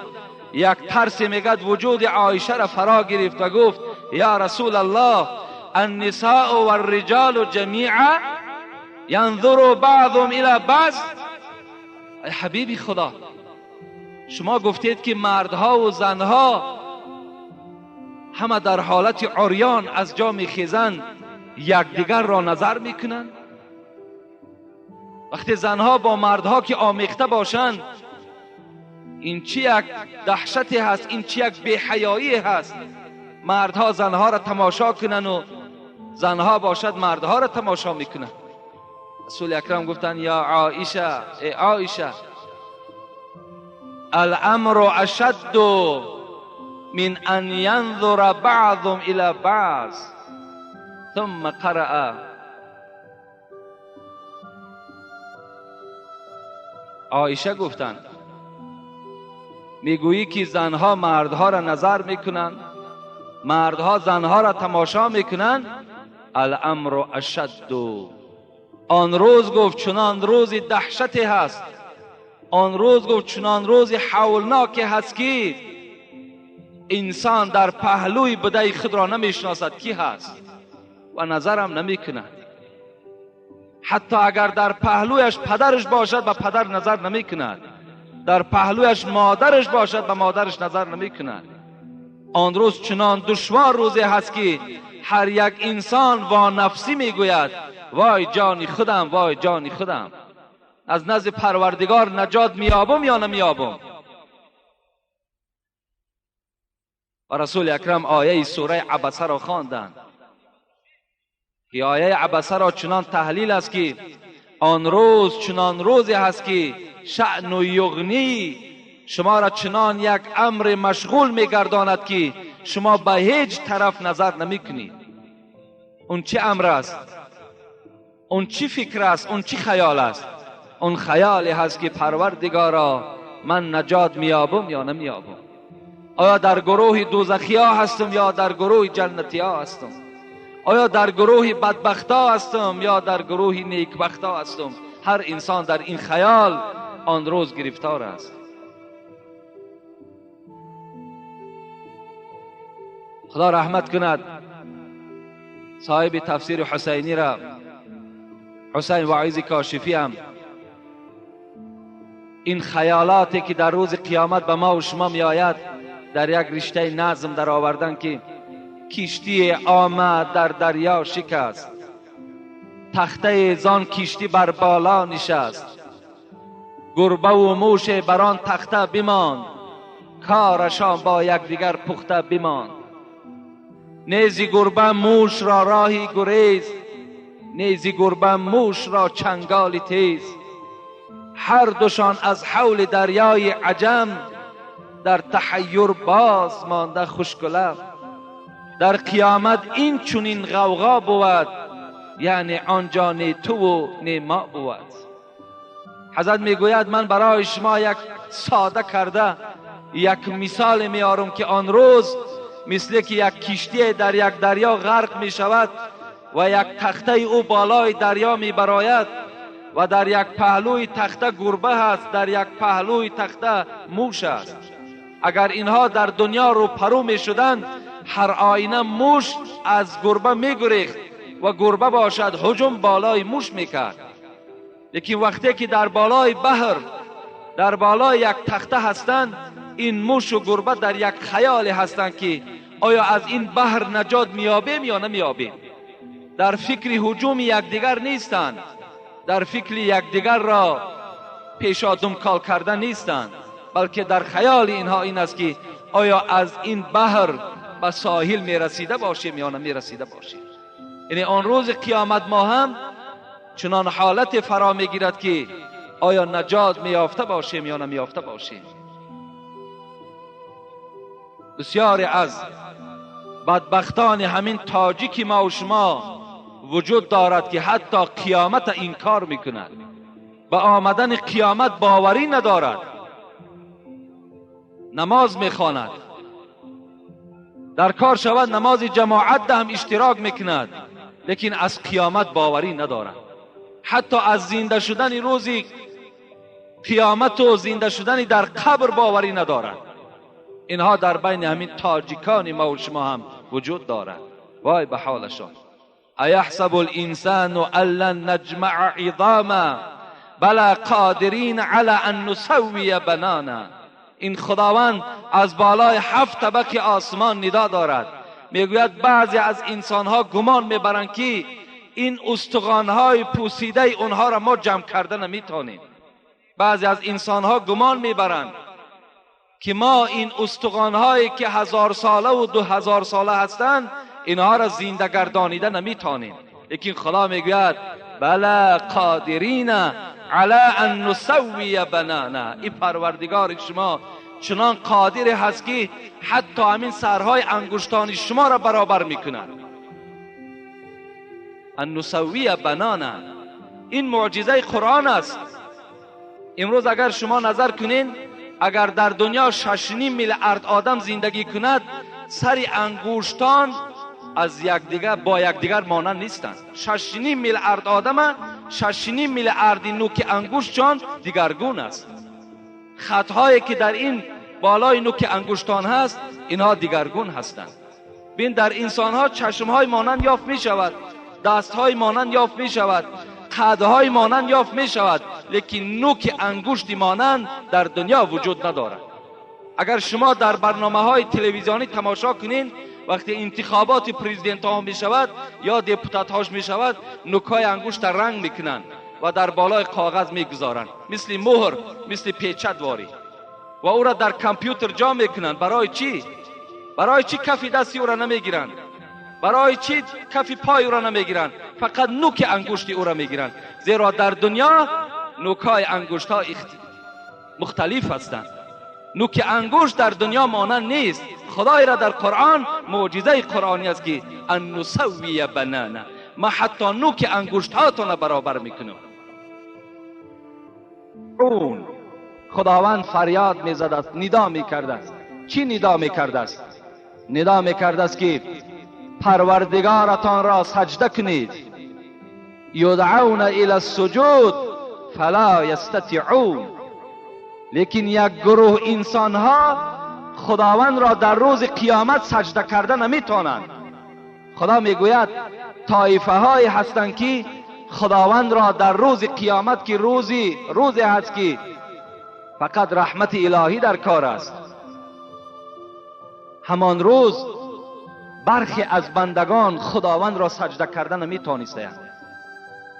یک ترس میگد وجود عایشه را فرا گرفت و گفت یا رسول الله النساء والرجال جمیعا ينظر بعضهم الى بعض. ای حبیبی خدا، شما گفتید که مردها و زنها همه در حالت عریان از جا میخیزند، یکدیگر را نظر میکنند. وقتی زنها با مردها که آمیخته باشند، این چی یک دهشتی هست، این چی یک بی‌حیایی هست. مردها زنها را تماشا کنن و زنها باشد مردها را تماشا میکنن. رسول اکرم گفتن یا عایشه، ای عایشه، الامر اشد من ان ينظر بعضهم الى بعض ثم قرأ. عایشه گفتند میگویی که زنها مردها را نظر میکنند، مردها زنها را تماشا میکنند. الامر اشد، آن روز گفت چنان روز دهشتی هست، آن روز گفت چنان روز هولناکی هست که انسان در پهلوی بدای خود را نمیشناسد کی هست و نظرم نمیکند. حتی اگر در پهلویش پدرش باشد به پدر نظر نمیکند، در پهلویش مادرش باشد به مادرش نظر نمیکند. آن روز چنان دشوار روزی هست که هر یک انسان وا نفسی میگوید وای جانی خودم، وای جانی خودم، از نزد پروردگار نجات میابم یا نمیابم. و رسول اکرم آیه سوره عبسه را خواندند که آیه عبسه را چنان تحلیل است که آن روز چنان روزی هست که شأن و یغنی شما را چنان یک امر مشغول میگرداند که شما به هیچ طرف نظر نمیکنید. اون چه امر است؟ اون چی فکر است؟ اون چی خیال است؟ اون خیالی هست که پروردگارا من نجات میابم یا نمیابم. آیا در گروه دوزخی ها هستم یا در گروه جنتی ها هستم؟ آیا در گروه بدبخت ها هستم یا در گروه نیکبخت ها هستم؟ هر انسان در این خیال آن روز گرفتار است. خدا رحمت کند صاحب تفسیر حسینی را، حسین واعظ کاشفی هم این خیالاتی که در روز قیامت به ما و شما می آید در یک رشته نظم در آوردن که کشتی آمد در دریا شکست، تخته زان کشتی بر بالا نشست، گربه و موش بران تخته بماند، کارشان با یکدیگر پخته بماند. نیزی گربه موش را راهی گریز، نیزی گربه موش را چنگالی تیز، هر دوشان از حول دریای عجم در تحیر باز مانده خشک و لب. در قیامت این چنین غوغا بود، یعنی آنجا نه تو و نه ما بود. حضرت میگوید من برای شما یک ساده کرده یک مثال میارم که آن روز مثل که یک کشتی در یک دریا غرق می شود و یک تخته او بالای دریا می براید و در یک پهلوی تخته گربه هست، در یک پهلوی تخته موش است. اگر اینها در دنیا رو پرو می شدند هر آینه موش از گربه می گریخت و گربه باشد هجوم بالای موش می کرد. لیکن وقتی که در بالای بحر در بالای یک تخته هستند این موش و گربه در یک خیال هستند که آیا از این بحر نجات میابیم یا نمیابیم. در فکر هجوم یکدیگر نیستند، در فکر یکدیگر را پیشادم کال کردن نیستند، بلکه در خیال اینها این است که آیا از این بحر به ساحل میرسیده باشیم یا نمیرسیده باشیم. یعنی آن روز قیامت ما هم چنان حالت فرا میگیرد که آیا نجات میافته باشیم یا نمیافته باشیم. بسیاری از بدبختان همین تاجیک ما و شما وجود دارد که حتی قیامت انکار میکند، به آمدن قیامت باوری ندارد، نماز میخواند، در کار شود نماز جماعت ده هم اشتراک میکند، لیکن از قیامت باوری ندارد. حتی از زنده شدن روزی قیامت و زنده شدن در قبر باوری ندارد. اینها در بین همین تاجیکان ما و شما هم وجود دارد. وای به حالشان. ایحسب الانسان ان لن نجمع عظاما بلا قادرین علی ان نسوی بنانا. این خداوند از بالای 7 طبقه آسمان ندا دارد، میگوید بعضی از انسانها گمان میبرند که این استخوانهای پوسیده اونها را ما جمع کرده نمیتونیم. بعضی از انسانها گمان میبرند که ما این استخوانهایی که 1000 ساله و 2000 ساله هستند اینها را زنده گردانیده نمیتونیم. لیکن خدا میگوید بلا قادرین علی ان نسوی بنانا. این پروردگار شما چنان قادر هست که حتی همین سرهای انگشتان شما را برابر میکند. ان نسوی بنانا، این معجزه قرآن است. امروز اگر شما نظر کنین، اگر در دنیا 6.5 میلیارد آدم زندگی کند، سر انگشتان از یکدیگر با یکدیگر مانند نیستند. 6.5 میلیارد آدم، 6.5 میلیارد نوک انگشتان دیگرگون است. خطهایی که در این بالای نوک انگشتان هست اینها دیگرگون هستند. بین در انسانها چشمهای مانند یافت می شود، دستهای مانند یافت می شود، قدهای مانند یافت می شود، لیکن نوک انگشتی مانند در دنیا وجود ندارد. اگر شما در برنامه‌های تلویزیونی تماشا کنین، وقتی انتخابات پرزیدنت ها می شود یا دپوتات هاش می شود، نوکای انگشت رنگ میکنن و در بالای کاغذ میگذارن، مثل مهر، مثل پیچت واری، و او را در کامپیوتر جا میکنن. برای چی؟ برای چی کف دستی او را نمیگیرن؟ برای چی کف پای او را نمیگیرن؟ فقط نوک انگشت او را میگیرن، زیرا در دنیا نوکای انگشت ها مختلف هستند. نوک انگشت در دنیا مانند نیست. خدای را در قرآن، معجزه قرآنی است که ان نسوی بنانا، ما حتی نوک انگشت هاتون برابر میکنم. اون خداوند فریاد میزد است، ندا میکرده است. چی ندا میکرده است؟ ندا میکرده است که پروردگارتان را سجده کنید. یدعون الی السجود فلا یستطیعون. لیکن یک گروه انسان ها خداوند را در روز قیامت سجده کرده نمیتونند. خدا میگوید طایفه های هستند که خداوند را در روز قیامت، که روزی هست که فقط رحمت الهی در کار است، همان روز برخی از بندگان خداوند را سجده کرده نمیتونستند.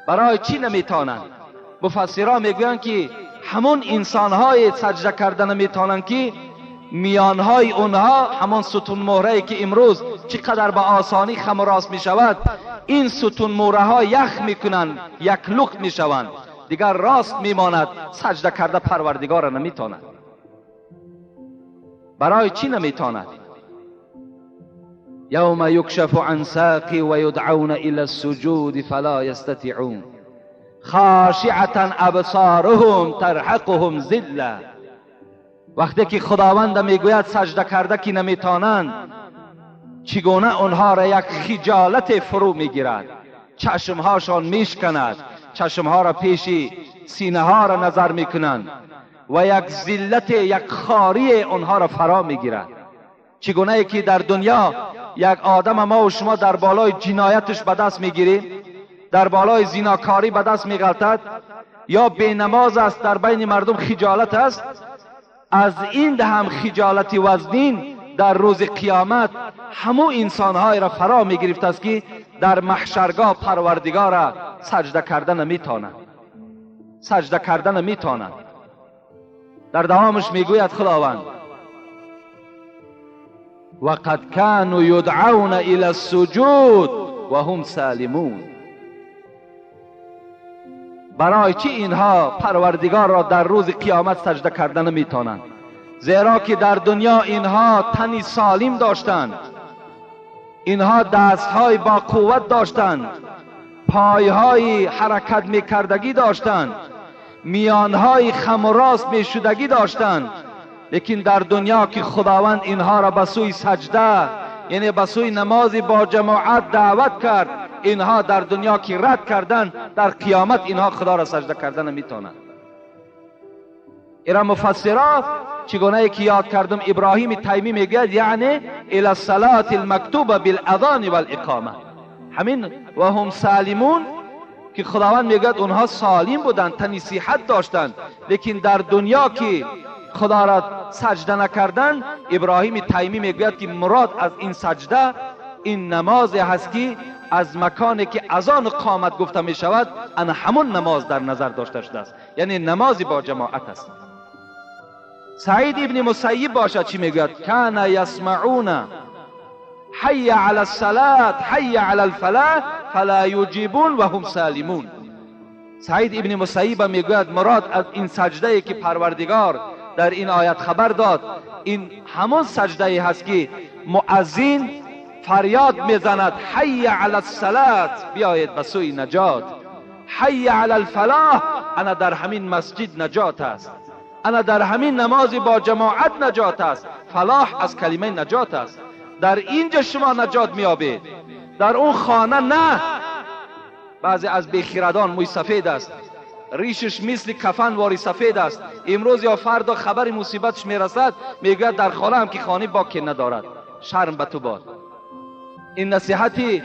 برای چی نمیتونند؟ مفسران میگویند که همون انسانهای سجده کرده نمیتونند که میانهای اونها همون ستون مهره که امروز چقدر به آسانی خم و راست میشود، این ستون مهره ها یخ میکنند، یک لخت میشوند، دیگر راست میماند. سجده کرده پروردگار نمیتواند. برای چی نمیتواند؟ یوم یکشف عن ساق و یدعون الی السجود فلا یستطیعون خاشعة ابصارهم ترهقهم ذلة. وقتی که خداوند میگوید سجده کرده که نمیتوانند، چگونه آنها را یک خجالت فرو میگیرد، چشمهاشان میشکند، چشمها را پیش سینه ها را نظر میکنند و یک ذلت، یک خاری آنها را فرا میگیرد. چگونه که در دنیا یک آدم ما و شما در بالای جنایتش به دست میگیریم، در بالای زیناکاری به دست میغلطد، یا بی نماز است، در بین مردم خجالت است، از این هم خجالت وزنین در روز قیامت همو انسانهای را فرا میگرفت است که در محشرگاه پروردگار را سجده کرده نمیتوانند. سجده کرده نمیتوانند. در دوامش میگوید خداوند وقد كانوا يدعون الى السجود وهم سالمون. برای چی اینها پروردگار را در روز قیامت سجده کرده نمیتوانند؟ زیرا که در دنیا اینها تنی سالم داشتند، اینها دستهای با قوت داشتند، پایهای حرکت میکردگی داشتند، میانهای خم و راست میشدگی داشتند. لیکن در دنیا که خداوند اینها را به سوی سجده، یعنی به سوی نماز با جماعت دعوت کرد، اینها در دنیا که رد کردن، در قیامت اینها خدا را سجده کردن نمیتونند. ایرا مفسرات چگونه که یاد کردم، ابراهیم تیمی میگه یعنی الی الصلاة المکتوبه بالاذان والاقامه. همین و هم سالمون که خداوند میگه اونها سالم بودند، تنی صحت داشتند، لیکن در دنیا که خدا را سجده نکردن، ابراهیم تیمی میگوید که مراد از این سجده این نماز هست که از مکانی که اذان و قامت گفته می شود، ان همون نماز در نظر داشته شده است، یعنی نمازی با جماعت است. سعید ابن مسیب باشد چی میگوید؟ کان یسمعون حی علی الصلاة حی علی الفلاح فلا یجیبون و هم سالمون. سعید ابن مسیب میگوید مراد از این سجده که پروردگار در این آیت خبر داد، این همون سجده هست که مؤذن فریاد میزند حی علی الصلاة، بیایید به سوی نجات، حی علی الفلاح، انا در همین مسجد نجات است، انا در همین نماز با جماعت نجات است. فلاح از کلمه نجات است. در اینجا شما نجات میابید، در اون خانه نه. بعضی از بیخیردان موی سفید است، ریشش مثل کفن واری سفید است، امروز یا فردا خبر مصیبتش میرسد میگه در خانه هم که خانه باکی ندارد. شرم به تو باد. این نصیحتی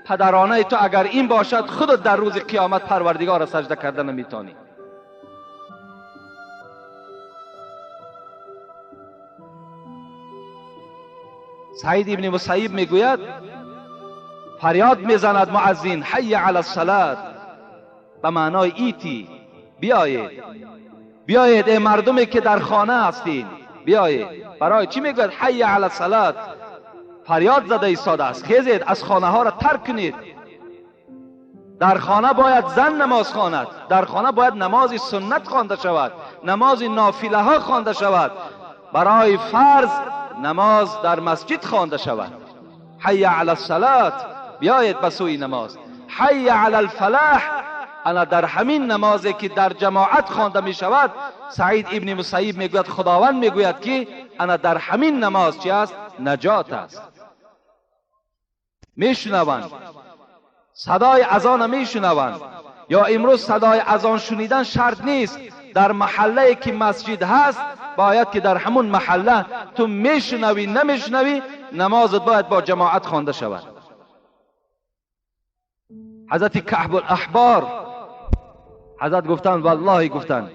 پدرانه تو اگر این باشد، خودت در روز قیامت پروردگار را سجده کردن نمیتونی. سعید ابن مسیب میگوید فریاد میزند مؤذن حی علی الصلاة، به معنای ایتی، بیایید بیایید ای مردمی که در خانه هستین بیایید. برای چی میگوید حی علی الصلاة؟ فریاد زده ایستاده است خیزید از خانه ها را ترک کنید. در خانه باید زن نماز خواند، در خانه باید نماز سنت خوانده شود، نماز نافله ها خوانده شود، برای فرض نماز در مسجد خوانده شود. حی علی الصلاة، بیایید به سوی نماز. حی علی الفلاح، انا در همین نمازی که در جماعت خوانده می شود، سعید ابن مسیب میگوید خداوند میگوید که انا در همین نماز چی است؟ نجات است. میشنوند صدای اذان، میشنوند. یا امروز صدای اذان شنیدن شرط نیست، در محله که مسجد هست باید که در همون محله تو میشنوی نمیشنوی نمازت باید با جماعت خوانده شود. حضرت کعب الاحبار حضرت گفتند والله گفتند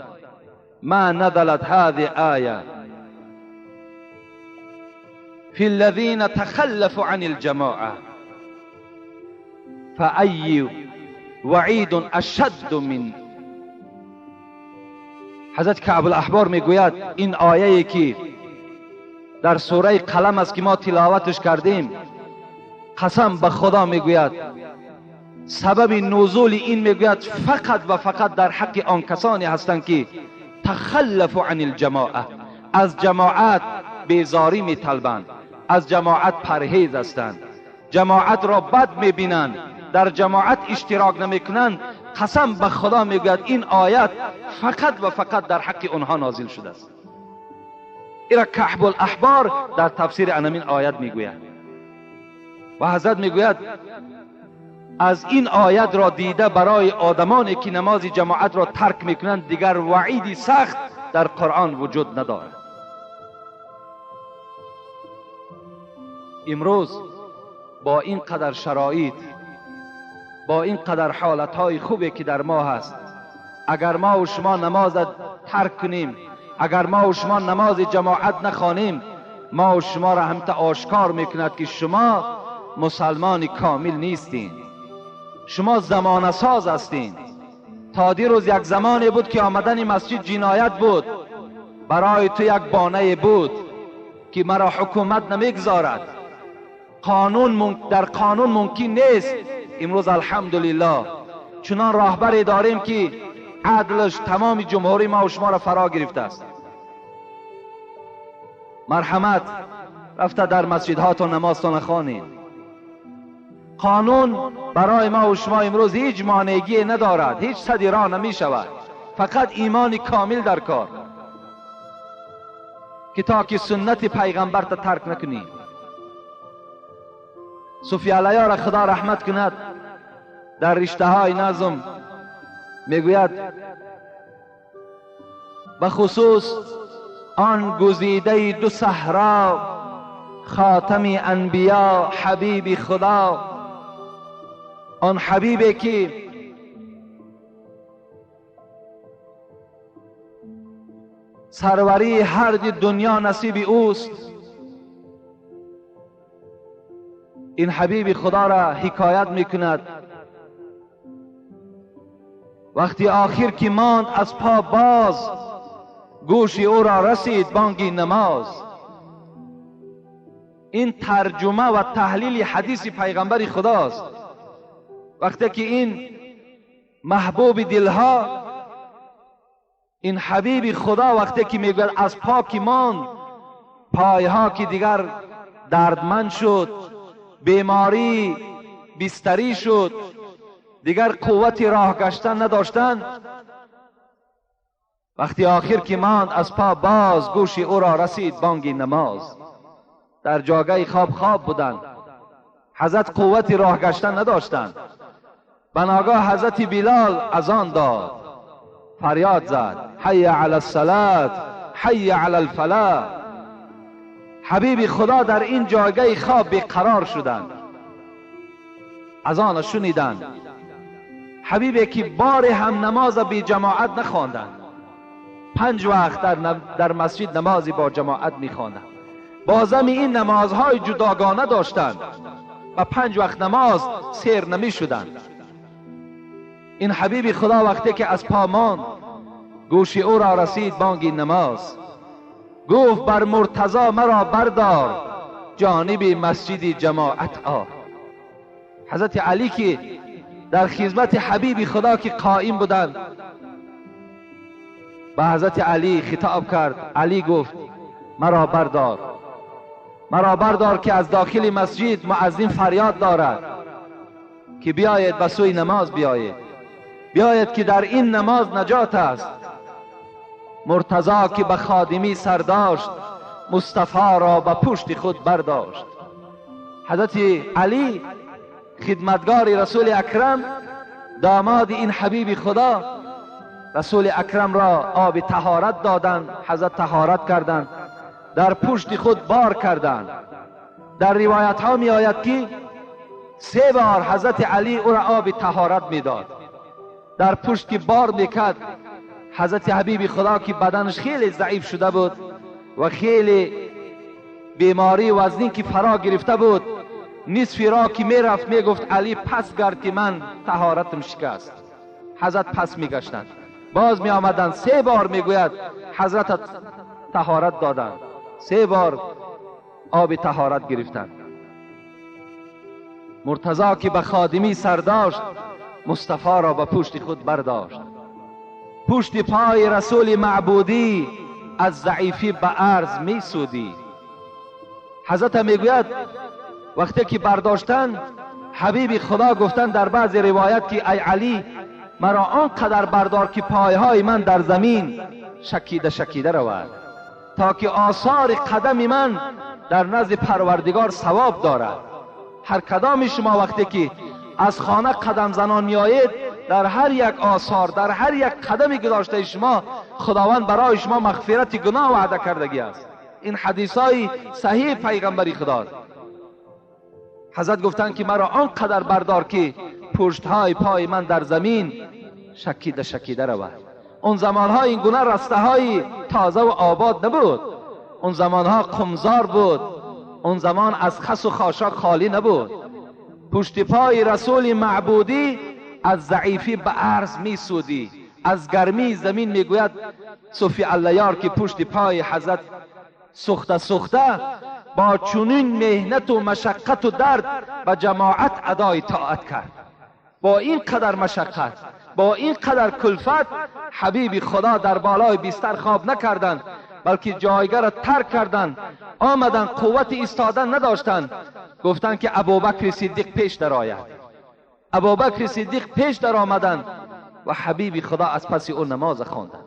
ما نزلت هذه آیه فی الذین تخلفوا عن الجماعه فأي وعید اشد من. حضرت کعب الاحبار میگوید این آیه که در سوره قلم است که ما تلاوتش کردیم، قسم به خدا میگوید سبب نزول این میگوید فقط و فقط در حق آن کسانی هستند که تخلفوا عن الجماعه، از جماعت بیزاری میطلبند، از جماعت پرهیز هستند، جماعت را بد میبینند، در جماعت اشتراک نمیکنند. قسم به خدا میگوید این آیت فقط و فقط در حق اونها نازل شده است. ایرا کعب الاحبار در تفسیر انمین آیت میگوید و حضرت میگوید از این آیت را دیده برای آدمانی که نماز جماعت را ترک میکنند دیگر وعیدی سخت در قرآن وجود ندارد. امروز با این قدر شرایط، با این قدر حالتهای خوبی که در ما هست، اگر ما و شما نماز ترک کنیم، اگر ما و شما نماز جماعت نخوانیم، ما و شما را همتا آشکار میکند که شما مسلمان کامل نیستین، شما زمان ساز هستین. تا دیروز یک زمانی بود که آمدن مسجد جنایت بود، برای تو یک بانه بود که مرا حکومت نمیگذارد، در قانون ممکن نیست. امروز الحمدلله چنان راهبری داریم که عدلش تمام جمهوری ما و شما را فرا گرفته است. مرحمت، رفته در مسجدهاتون نمازتون نخوانید. قانون برای ما و شما امروز هیچ مانعگی ندارد، هیچ صدی راه نمی شود، فقط ایمان کامل در کار که تا که سنت پیغمبر تا ترک نکنی. صوفی علیه را خدا رحمت کند در رشته های نظم میگوید به خصوص آن گزیده دو صحرا خاتم انبیا حبیب خدا، آن حبیبی که سروری هر دنیا نصیب اوست. این حبیب خدا را حکایت میکند وقتی آخر که ماند از پا باز، گوش او را رسید بانگی نماز. این ترجمه و تحلیل حدیث پیغمبر خداست. وقتی که این محبوب دلها، این حبیب خدا وقتی که میگوید از پا که ماند، پایها که دیگر دردمند شد، بیماری بستری شد، دیگر قوت راه گشتن نداشتند، وقتی آخر که ماند از پا باز، گوش او را رسید بانگ نماز. در جاگه خواب بودند، حضرت قوت راه گشتن نداشتند. بناگاه حضرت بلال اذان داد، فریاد زد حی علی الصلاة حی علی الفلاح. حبیب خدا در این جاگه خواب بیقرار شدند، اذان شنیدند. حبیبی که بار هم نماز بی جماعت نخواندند، 5 وقت در مسجد نمازی با جماعت میخواندند. بازم این نمازهای جداگانه داشتند و 5 وقت نماز سیر نمی شدند. این حبیب خدا وقتی که از پا ماند، گوش او را رسید بانگ نماز، گفت بر مرتضی مرا بردار، جانب مسجد جماعت آ. حضرت علی که در خدمت حبیب خدا که قائم بودند، با حضرت علی خطاب کرد. علی گفت مرا بردار، مرا بردار که از داخل مسجد مؤذن فریاد دارد که بیاید به سوی نماز بیاید، بیاید که در این نماز نجات است. مرتضی که به خادمی سر داشت، مصطفی را به پشت خود برداشت. حضرت علی خدمتگار رسول اکرم، داماد این حبیب خدا، رسول اکرم را آب طهارت دادند. حضرت طهارت کردند، در پشت خود بار کردند. در روایت ها می آید که 3 بار حضرت علی او را آب طهارت می داد، در پشت که بار میکرد. حضرت حبیب خدا که بدنش خیلی ضعیف شده بود و خیلی بیماری وزنی که فرا گرفته بود، نصف راه که میرفت میگفت علی پس گرد که من طهارتم شکست. حضرت پس میگشتند، باز می آمدند، 3 بار میگوید حضرت طهارت دادند، 3 بار آب طهارت گرفتند. مرتضی که به خادمی سر داشت، مصطفی را به پشت خود برداشت. پشت پای رسول معبودی از ضعیفی به عرض می سودی. حضرت میگوید وقتی که برداشتن حبیب خدا گفتن در بعض روایت که ای علی مرا آنقدر بردار که پایهای من در زمین شکیده شکیده رود، تا که آثار قدم من در نزد پروردگار ثواب دارد. هر کدام شما وقتی که از خانه قدم زنان میآیید، در هر یک آثار، در هر یک قدمی که داشته شما، خداوند برای شما مغفرت گناه وعده کردگی است. این حدیثای صحیح پیغمبری خدا. حضرت گفتند که مرا آنقدر بردار که پشتهای پای من در زمین شکیده شکیده رود. اون زمانها این گونه رسته های تازه و آباد نبود، اون زمانها قمزار بود، اون زمان از خس و خاشاک خالی نبود. پشت پای رسول معبودی از ضعیفی به عرض می سودی. از گرمی زمین میگوید صوفی اللیار که پشت پای حضرت سخته سخته با چنین مهنت و مشقت و درد به جماعت ادای طاعت کرد. با این قدر مشقت، با این قدر کلفت، حبیب خدا در بالای بستر خواب نکردند، بلکه جایگاه را ترک کردند. آمدن قوت ایستادن نداشتند، گفتند که ابوبکر صدیق پیش در آید. ابوبکر صدیق پیش در آمدند و حبیب خدا از پس او نماز خواندند.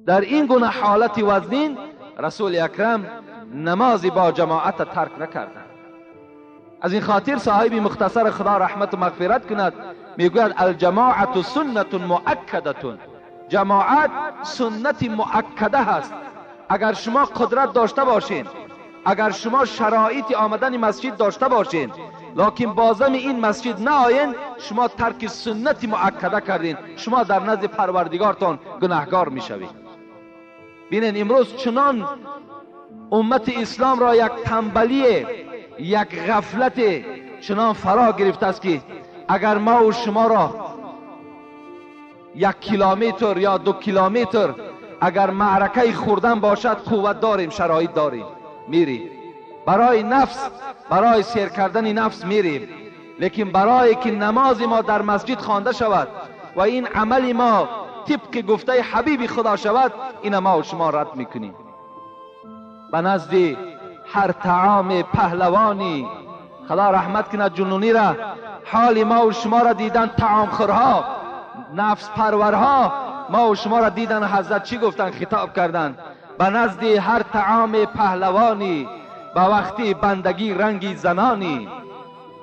در این گونه حالت وزنین رسول اکرم نمازی با جماعت ترک نکردند. از این خاطر صاحب مختصر خدا رحمت و مغفرت کند میگوید الجماعت سنت مؤکده. جماعت سنت مؤکده هست. اگر شما قدرت داشته باشین، اگر شما شرایط آمدن مسجد داشته باشین، لکن بازم این مسجد نه آین، شما ترک سنت مؤکده کردین، شما در نزد پروردگارتان گناهگار میشوید. ببینید امروز چنان امت اسلام را یک تنبلی، یک غفلت چنان فرا گرفته است که اگر ما و شما را 1 کیلومتر یا 2 کیلومتر اگر معرکه خوردن باشد، قوت داریم، شرایط داریم، میریم برای نفس، برای سیر کردن نفس میریم. لیکن برای که نماز ما در مسجد خوانده شود و این عمل ما طبق گفته حبیب خدا شود، این ما و شما رد میکنیم. به نزد هر طعام پهلوانی، خدا رحمت کند جنونی را، حال ما و شما را دیدن طعام خورها، نفس پرورها، ما و شما را دیدن. حضرت چی گفتن؟ خطاب کردن به نزد هر طعام پهلوانی، به وقتی بندگی رنگی زنانی.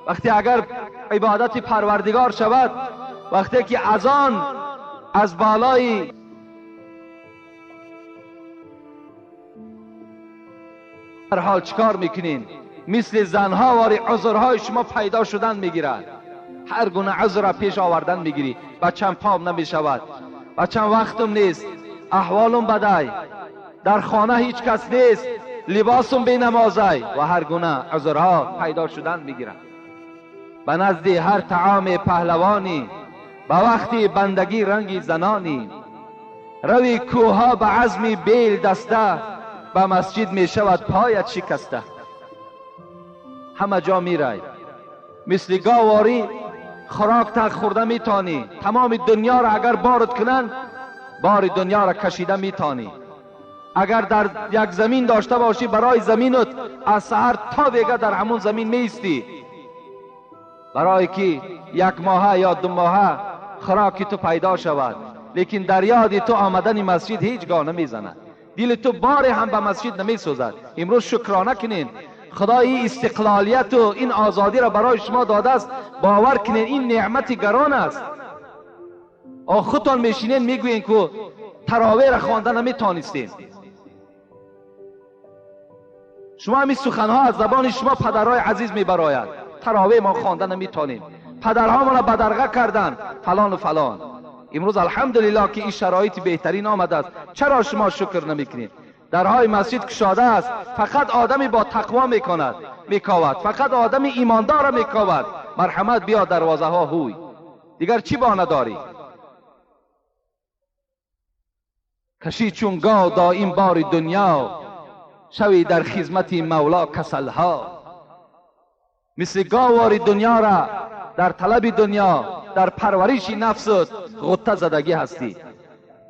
وقتی اگر عبادت پروردگار شود، وقتی که اذان از بالای هر حال چکار میکنین؟ مثل زنها واری عذرهای شما پیدا شدن میگیرد، هر گونه عذر را پیش آوردن میگیری. بچم پام نمیشود، بچم وقتم نیست، احوالم بدای، در خانه هیچ کس نیست، لباسم به نمازی و هر گونه عذرها پیدا شدن میگیرد. به نزد هر طعام پهلوانی، به وقتی بندگی رنگی زنانی. روی کوها به عزم بیل دسته، به مسجد می شود پایت شکسته. همه جا می رای مثل گاواری خوراک تک خورده می تانی. تمام دنیا را اگر بارد کنن، بار دنیا را کشیده می تانی. اگر در یک زمین داشته باشی، برای زمینت از سحر تا دیگه در همون زمین می استی، برای که یک ماه یا 2 ماه خوراکی تو پیدا شود. لیکن در یاد تو آمدن مسجد هیچگاه نمی زند. دل تو بار هم به مسجد نمی سوزد. امروز شکرانه کنین، خدای استقلالیت و این آزادی را برای شما داده است. باور کنین این نعمت گران است. خودتان میشینین میگوین که تراویح را خوانده نمی تانستین. شما همین سخنها از زبان شما پدرای عزیز می براید. تراویح ما خوانده نمی تانیم، پدرها ما را بدرقه کردن فلان و فلان. امروز الحمدلله که این شرایط بهترین آمده است. چرا شما شکر نمی کنید؟ درهای مسجد گشاده است، فقط آدمی با تقوا میکند میکاود، فقط آدمی ایماندار میکاود. مرحمت بیا دروازه ها هوی، دیگر چی بانه داری؟ کشی چون گاو دائم بار دنیا، شوی در خدمت مولا کسلها. مثل گاواری دنیا را در طلب دنیا، در پرورش نفست غطه زدگی هستی،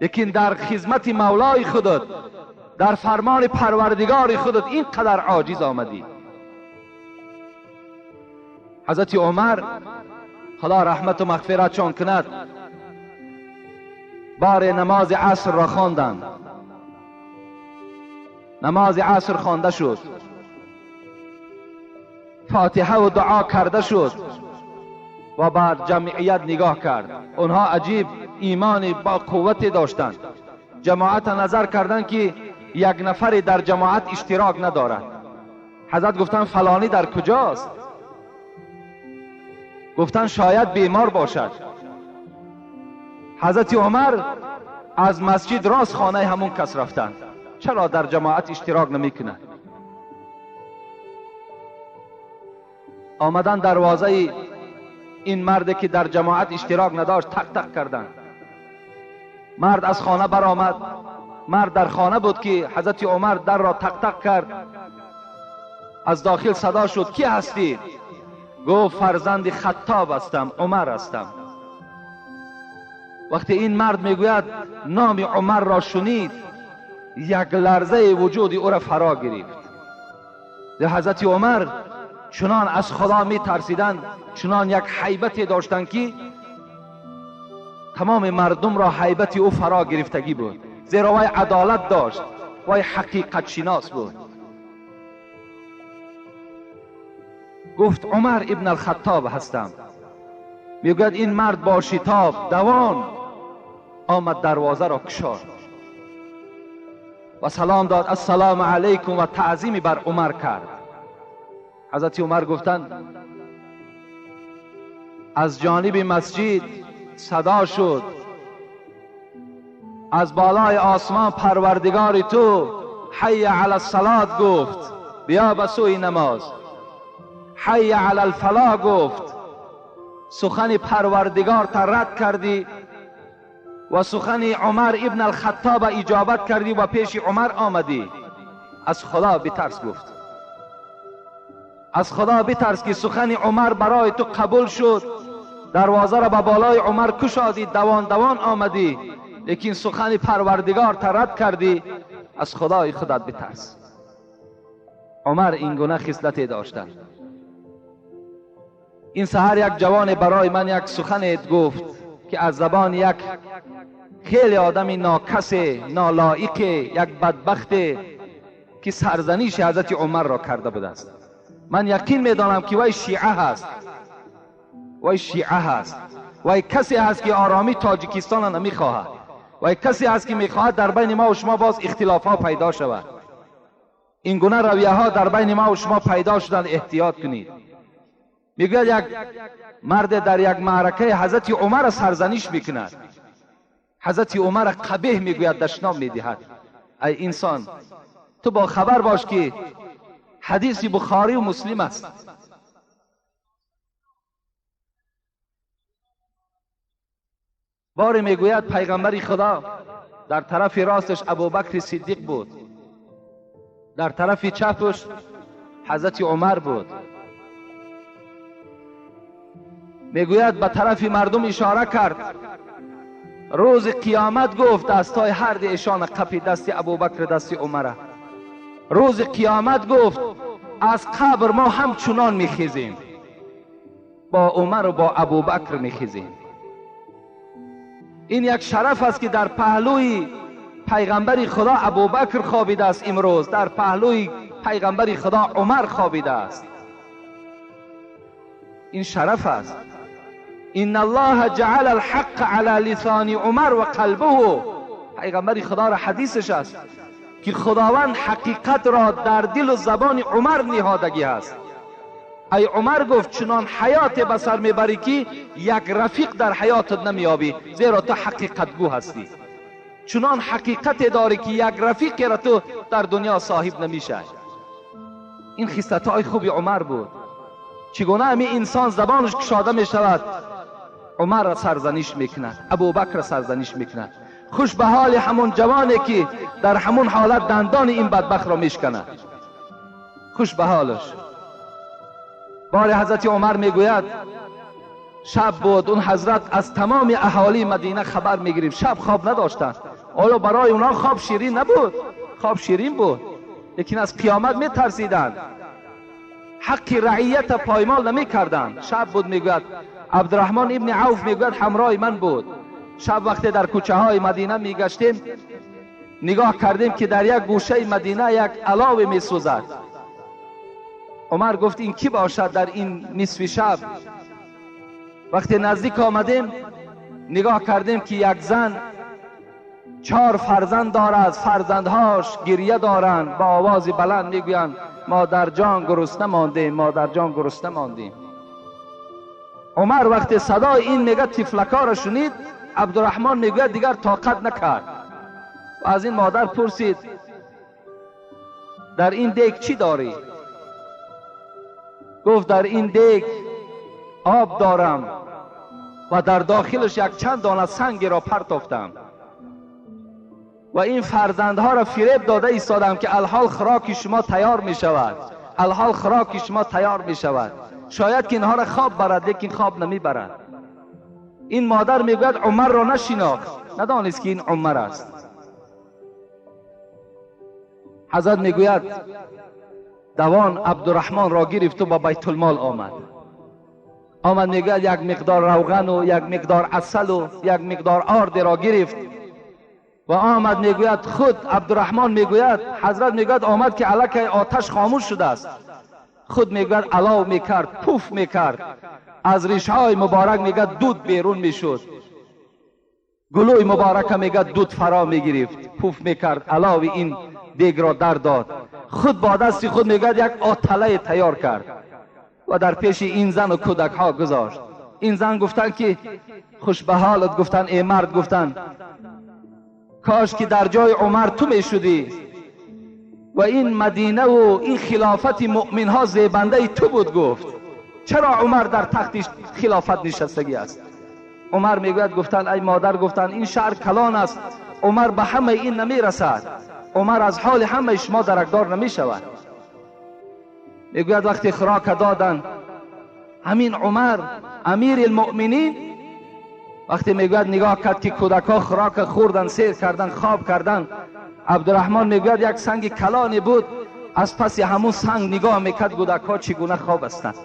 لیکن در خدمت مولای خودت، در فرمان پروردگار خودت اینقدر عاجز آمدی. حضرت عمر خدا رحمت و مغفرتشان کند، بار نماز عصر را خواندند. نماز عصر خوانده شد، فاتحه و دعا کرده شد و بر جمعیت نگاه کرد. اونها عجیب ایمان با قوت داشتند. جماعت نظر کردند که یک نفر در جماعت اشتراک ندارد. حضرت گفتن فلانی در کجاست؟ گفتن شاید بیمار باشد. حضرت عمر از مسجد راست خانه همون کس رفتند. چرا در جماعت اشتراک نمی کند؟ آمدن دروازه این مرد که در جماعت اشتراک نداشت تق تق کردند. مرد از خانه برآمد. مرد در خانه بود که حضرت عمر در را تق تق کرد. از داخل صدا شد کی هستی؟ گفت فرزند خطاب هستم، عمر هستم. وقتی این مرد میگوید نام عمر را شنید، یک لرزه وجود او را فرا گرفت. حضرت عمر چنان از خدا می ترسیدند، چنان یک هیبتی داشتند که تمام مردم را هیبت او فرا گرفتگی بود. زیرا وای عدالت داشت، وای حقیقت شناس بود. گفت عمر ابن الخطاب هستم. میگوید این مرد با شتاب دوان آمد، دروازه را کشاد و سلام داد، السلام علیکم، و تعظیمی بر عمر کرد. حضرت عمر گفتند از جانب مسجد صدا شد، از بالای آسمان پروردگار تو حی علی الصلاة گفت، بیا به سوی نماز. حی علی الفلاح گفت، سخن پروردگار تا رد کردی و سخن عمر ابن الخطاب اجابت کردی و پیش عمر آمدی. از خدا بترس گفت، از خدا بترس که سخن عمر برای تو قبول شد. دروازه را به بالای عمر کشادی، دوان دوان آمدی، لیکن سخن پروردگار تا رد کردی. از خدای خودت بترس. عمر این گونه خصلتی داشتند. این سحر یک جوان برای من یک سخن گفت که از زبان یک خیلی آدمی ناکس، نالایق، یک بدبخت که سرزنش حضرت عمر را کرده بود است. من یقین میدانم که وای شیعه هست، وای شیعه هست، وای کسی هست که آرامی تاجیکستان را نمیخواهد، وای کسی هست که میخواهد در بین ما و شما باز اختلاف ها پیدا شود. این گونه رویه ها در بین ما و شما پیدا شدن، احتیاط کنید. میگوید یک مرد در یک معرکه حضرت عمر سرزنش میکند. حضرت عمر قبیح میگوید، دشنام میدهد. ای انسان، تو با خبر باش که حدیث بخاری و مسلم است. باری میگوید پیغمبر خدا در طرف راستش ابوبکر صدیق بود، در طرف چپش حضرت عمر بود. میگوید به طرف مردم اشاره کرد، روز قیامت گفت دستای هر دی ایشان قفی دست ابوبکر دست عمره. روز قیامت گفت از قبر ما هم چنان میخیزیم، با عمر و با ابوبکر میخیزیم. این یک شرف است که در پهلوی پیغمبر خدا ابوبکر خوابیده است، امروز در پهلوی پیغمبر خدا عمر خوابیده است. این شرف است. ان الله جعل الحق على لسان عمر و قلبه. پیغمبر خدا را حدیثش است که خداوند حقیقت را در دل و زبان عمر نهادگی است. ای عمر گفت چنان حیات بسر میبری که یک رفیق در حیاتت نمیابی، زیرا تو حقیقت گو هستی. چنان حقیقت داری که یک رفیق را تو در دنیا صاحب نمیشه. این خصلت های خوبی عمر بود. چگونه همین انسان زبانش کشاده میشود، عمر را سرزنش میکند، ابوبکر را سرزنش میکند. خوش به حال همون جوانی که در همون حالت دندان این بدبخت را میشکند، خوش به حالش. بار حضرت عمر میگوید شب بود، اون حضرت از تمام اهالی مدینه خبر میگرفت، شب خواب نداشتند. آیا برای اونا خواب شیرین نبود؟ خواب شیرین بود، لیکن از قیامت میترسیدند، حق رعیت پایمال نمیکردند. شب بود. میگوید عبدالرحمن ابن عوف میگوید همراه من بود. شب وقتی در کوچه های مدینه میگشتیم، نگاه کردیم که در یک گوشه مدینه یک علاوه میسوزد. عمر گفت این کی باشد در این نصف شب؟ وقتی نزدیک آمدیم نگاه کردیم که یک زن 4 فرزند دارد، فرزندهاش گریه دارند، با آواز بلند میگویند مادر جان گرسنه ماندیم، مادر جان گرسنه ماندیم. عمر وقتی صدای این میگه تفلکا را شنید، عبدالرحمن میگوید دیگر طاقت نکرد و از این مادر پرسید در این دیگ چی داری؟ گفت در این دیگ آب دارم و در داخلش یک چند دانه سنگ را پرتافتم و این فرزندها را فریب داده ایستادم که الحال خوراک شما تیار می شود، الحال خوراک شما تیار می شود. شاید که اینها را خواب برد، لیکن خواب نمی برد. این مادر میگوید عمر را نشناخت، ندانست که این عمر است. حضرت میگوید دوان عبدالرحمن را گرفت و با بیت المال آمد میگوید یک مقدار روغن و یک مقدار عسل و یک مقدار آرد را گرفت و آمد میگوید خود عبدالرحمن میگوید حضرت میگوید آمد که الک آتش خاموش شده است، خود میگوید علاو میکرد، پوف میکرد، از ریشهای مبارک میگوید دود بیرون میشد، گلوی مبارک میگوید دود فرا میگرفت، پوف میکرد، علاو این دیگ را در داد. خود با دست خود میگوید یک آتله تیار کرد و در پیش این زن و کودک ها گذاشت. این زن گفتن که خوش به حالت، گفتن ای مرد، گفتن کاش که در جای عمر تو میشدی و این مدینه و این خلافت مؤمن ها زیبنده تو بود. گفت چرا عمر در تخت خلافت نشستگی است؟ عمر میگوید گفتن ای مادر، گفتن این شهر کلان است، عمر به همه این نمی رسد، عمر از حال همه شما درکدار نمی شود. میگوید وقتی خوراک دادن همین عمر امیر المؤمنین وقتی میگوید نگاه کرد که کودک ها خوراک خوردن، سیر کردن، خواب کردن، عبدالرحمن میگوید یک سنگ کلانی بود، از پس همون سنگ نگاه میکرد کودک ها چگونه خواب هستند.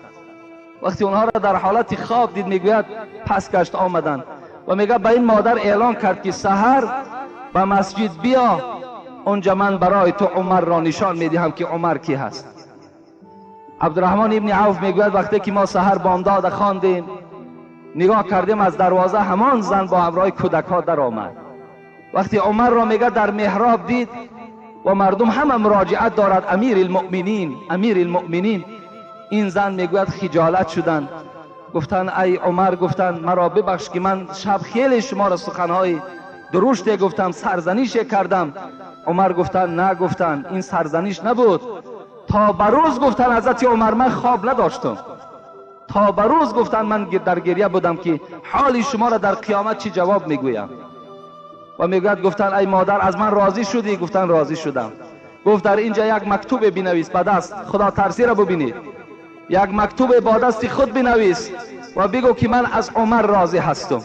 وقتی اونها را در حالت خواب دید میگوید پس گشت آمدن و میگه به این مادر اعلان کرد که سحر به مسجد بیا، اونجا من برای تو عمر را نشان میدهم که عمر کی هست. عبدالرحمن ابن عوف میگوید وقتی که ما سحر بامداد خواندیم نگاه کردیم از دروازه همان زن با همراه کودک ها در آمد. وقتی عمر را میگه در محراب دید و مردم همه مراجعت دارد امیر المؤمنین، امیر المؤمنین، این زن میگوید خجالت شدن، گفتن ای عمر، گفتن مرا ببخش که من شب خیلی شما را سخنهای درشت گفتم، سرزنش کردم، عمر گفتن نه، گفتن این سرزنش نبود. تا به روز گفتن حضرت عمر من خواب نداشتم، تا به روز گفتن من در گریه بودم که حال شما را در قیامت چی جواب میگویم. و میگوید گفتن ای مادر از من راضی شدی؟ گفتن راضی شدم. گفت در اینجا یک مکتوب بنویس به دست، خدا ترسی را ببینید، یک مکتوب با دست خود بنویس و بگو که من از عمر راضی هستم.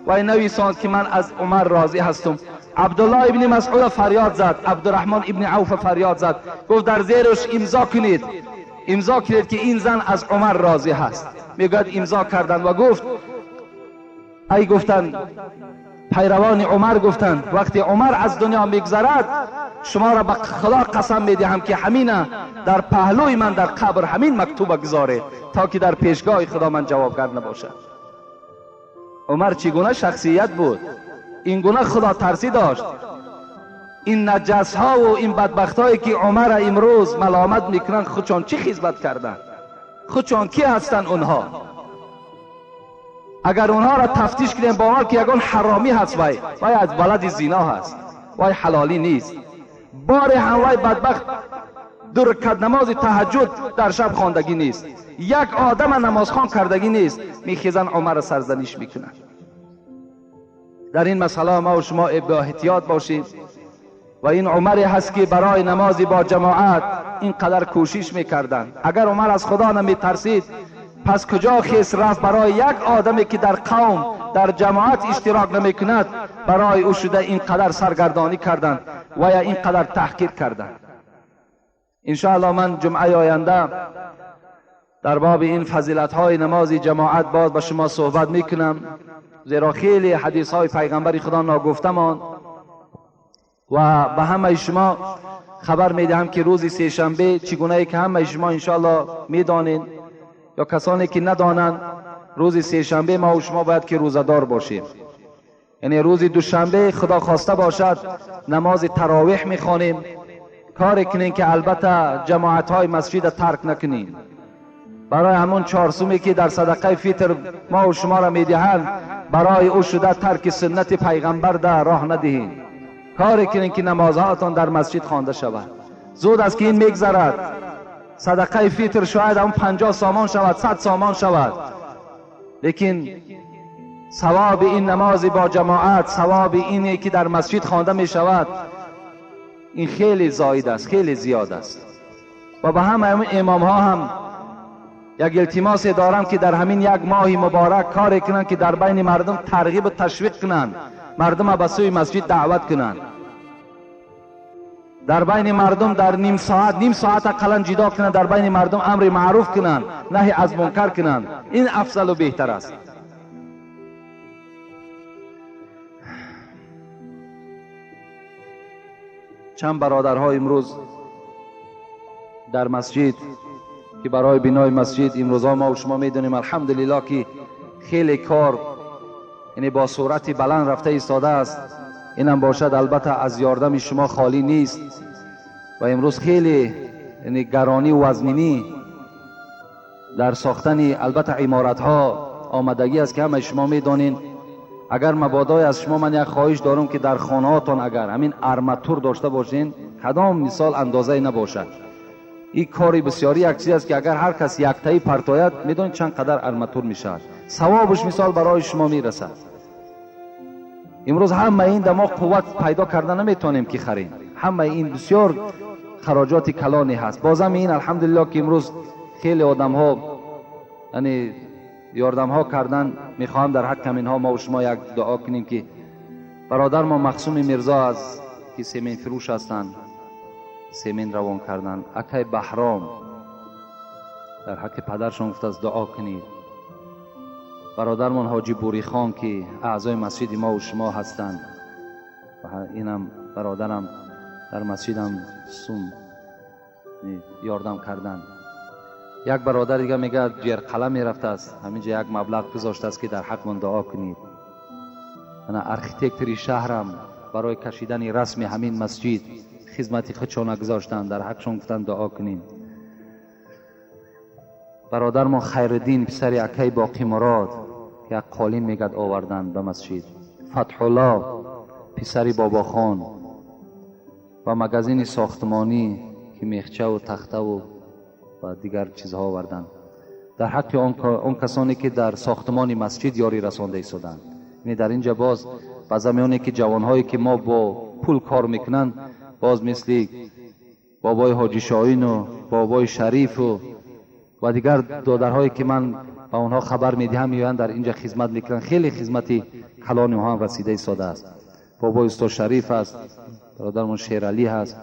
و نویساند که من از عمر راضی هستم. عبدالله ابن مسعود فریاد زد، عبدالرحمن ابن عوف فریاد زد، گفت در زیرش امضا کنید، امضا کنید که این زن از عمر راضی هست. میگوید امضا کردند و گفت ای گفتن پیروان عمر گفتند وقتی عمر از دنیا میگذرد شما را به خدا قسم میدهم که همین در پهلوی من در قبر همین مکتوب گذاره تا که در پیشگاه خدا من جوابگر نباشه. عمر چگونه شخصیت بود، این گونه خدا ترسی داشت. این نجس ها و این بدبخت هایی که عمر امروز ملامت میکنن خودشان چی خدمت کردن؟ خودشان کی هستن اونها؟ اگر اونها را تفتیش کنیم با ما که یگان حرامی هست، وای از ولد زنا هست، وای حلالی نیست، بار هموای بدبخت دو رکعت نماز تهجد در شب خواندگی نیست، یک آدم نمازخوان کردگی نیست، میخیزن عمر سرزنش میکنن. در این مسئله ما و شما با احتیاط باشیم. و این عمری هست که برای نمازی با جماعت اینقدر کوشش میکردن. اگر عمر از خدا نمیترسید پس کجا خیس رفت برای یک آدمی که در قوم در جماعت اشتراک نمیکند برای او شده اینقدر سرگردانی کردند و یا اینقدر تحقیر کردند. انشاءالله من جمعه آینده در باب این فضیلت های نماز جماعت باز با شما صحبت میکنم، زیرا خیلی حدیث های پیغمبر خدا ناگفتمان و به همه شما خبر میدهم که روز سه‌شنبه چگونه که همه شما انشاءالله میدانید یا کسانی که ندانند روز سه‌شنبه ما و شما باید که روزدار باشیم. یعنی روز دوشنبه خدا خواسته باشد نماز تراویح میخوانیم، کار کنین که البته جماعت های مسجد ترک نکنیم. برای همون چهارسومی که در صدقه فطر ما و شما را میدهند برای او شده ترک سنت پیغمبر در راه ندهین. کار کنین که نمازهاتون در مسجد خوانده شود. زود است که این میگذرد. صدقه فطر شاید اون 50 سامان شود، 100 سامان شود، لیکن ثواب این نماز با جماعت، ثواب اینی که در مسجد خوانده می شود، این خیلی زاید است، خیلی زیاد است. و به همه امام ها هم یک التماس دارم که در همین یک ماه مبارک کار کنند که در بین مردم ترغیب و تشویق کنند، مردم به سوی مسجد دعوت کنند، در بین مردم در نیم ساعت اقلا جدا کنند، در بین مردم امر معروف کنند، نهی از منکر کنند. این افضل و بهتر است. چند برادرها امروز در مسجد که برای بنای مسجد امروزها ما و شما میدونیم الحمدلله که خیلی کار یعنی با صورت بلند رفته ایستاده است. اینم باشد البته از یاردم شما خالی نیست و امروز خیلی یعنی گرانی و وزنینی در ساختن البته عمارت ها آمدگی است که همه شما میدانین. اگر مبادای از شما من یک خواهش دارم که در خانه هاتون اگر همین ارماتور داشته باشین کدام مثال اندازه نباشد. این کاری بسیاری یک چیز است که اگر هر کس یک تایی پرتاید میدونید چند قدر ارماتور میشد، ثوابش مثال برای شما میرسد. امروز همه این دماغ قوت پیدا کردن نمیتونیم که خریم، همه این بسیار خراجات کلانی هست. بازم این الحمدلله که امروز خیلی آدم ها یعنی یاردم ها کردن. میخوام در حق اینها ما و شما یک دعا کنیم که برادر ما مقسوم میرزا از که سیمین فروش هستند، سیمین روان کردن، اکای بهرام در حق پدرشون گفت از دعا کنید. برادرمان حاجی بوری خان که اعضای مسجد ما و شما هستند و اینم برادرم در مسجدم سوم یاردم کردن. یک برادر دیگه میگه جیر قلم میرفته است، همینجا یک مبلغ گذاشته است که در حق من دعا کنید. من ارکیتکتری شهرم برای کشیدن رسم همین مسجد خدمتی خودشان گذاشتن، در حقشون گفتن دعا کنیم. برادر ما خیرالدین پسر اکای باقی مراد که یک قالین میگد آوردن به مسجد. فتح الله پسر بابا خان و مگزین ساختمانی که میخچه و تخته و دیگر چیزها آوردند در حق اون کسانی که در ساختمان مسجد یاری رسانده ایستادند. یعنی در اینجا باز زمانی که جوانهایی که ما با پول کار میکنن، باز مثل بابای حاجی شاهین و بابای شریف و دیگر دادرهایی که من با اونها خبر میدهم میان در اینجا خدمت میکنن، خیلی خدمتی کلان اونها رسیده ایستاده است. بابای استاد شریف است، برادرمون شیرعلی هست،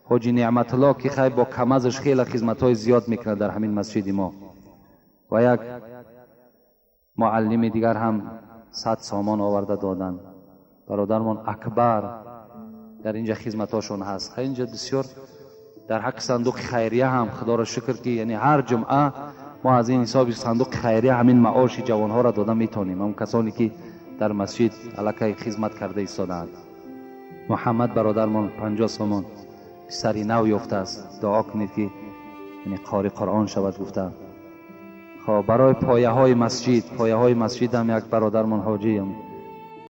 حاجی نعمت الله که خیلی با کم ازش خیلی خدمت‌های زیاد میکنه در همین مسجد ما، و یک معلم دیگر هم 100 سامان آورده دادن. برادرمون اکبر در اینجا خدمتاشون هست. اینجا بسیار در حق صندوق خیریه هم خدا را شکر که یعنی هر جمعه ما از این حساب صندوق خیریه همین معاش جوانها را دادن میتونیم، اون کسانی که در مسجد علاقه خدمت کرده ایستادند. محمد برادرمون 50 سامان سری نو یافته است، دعا کنید که یعنی قاری قرآن شود گفته. خب برای پایه های مسجد هم یک برادرمون حاجی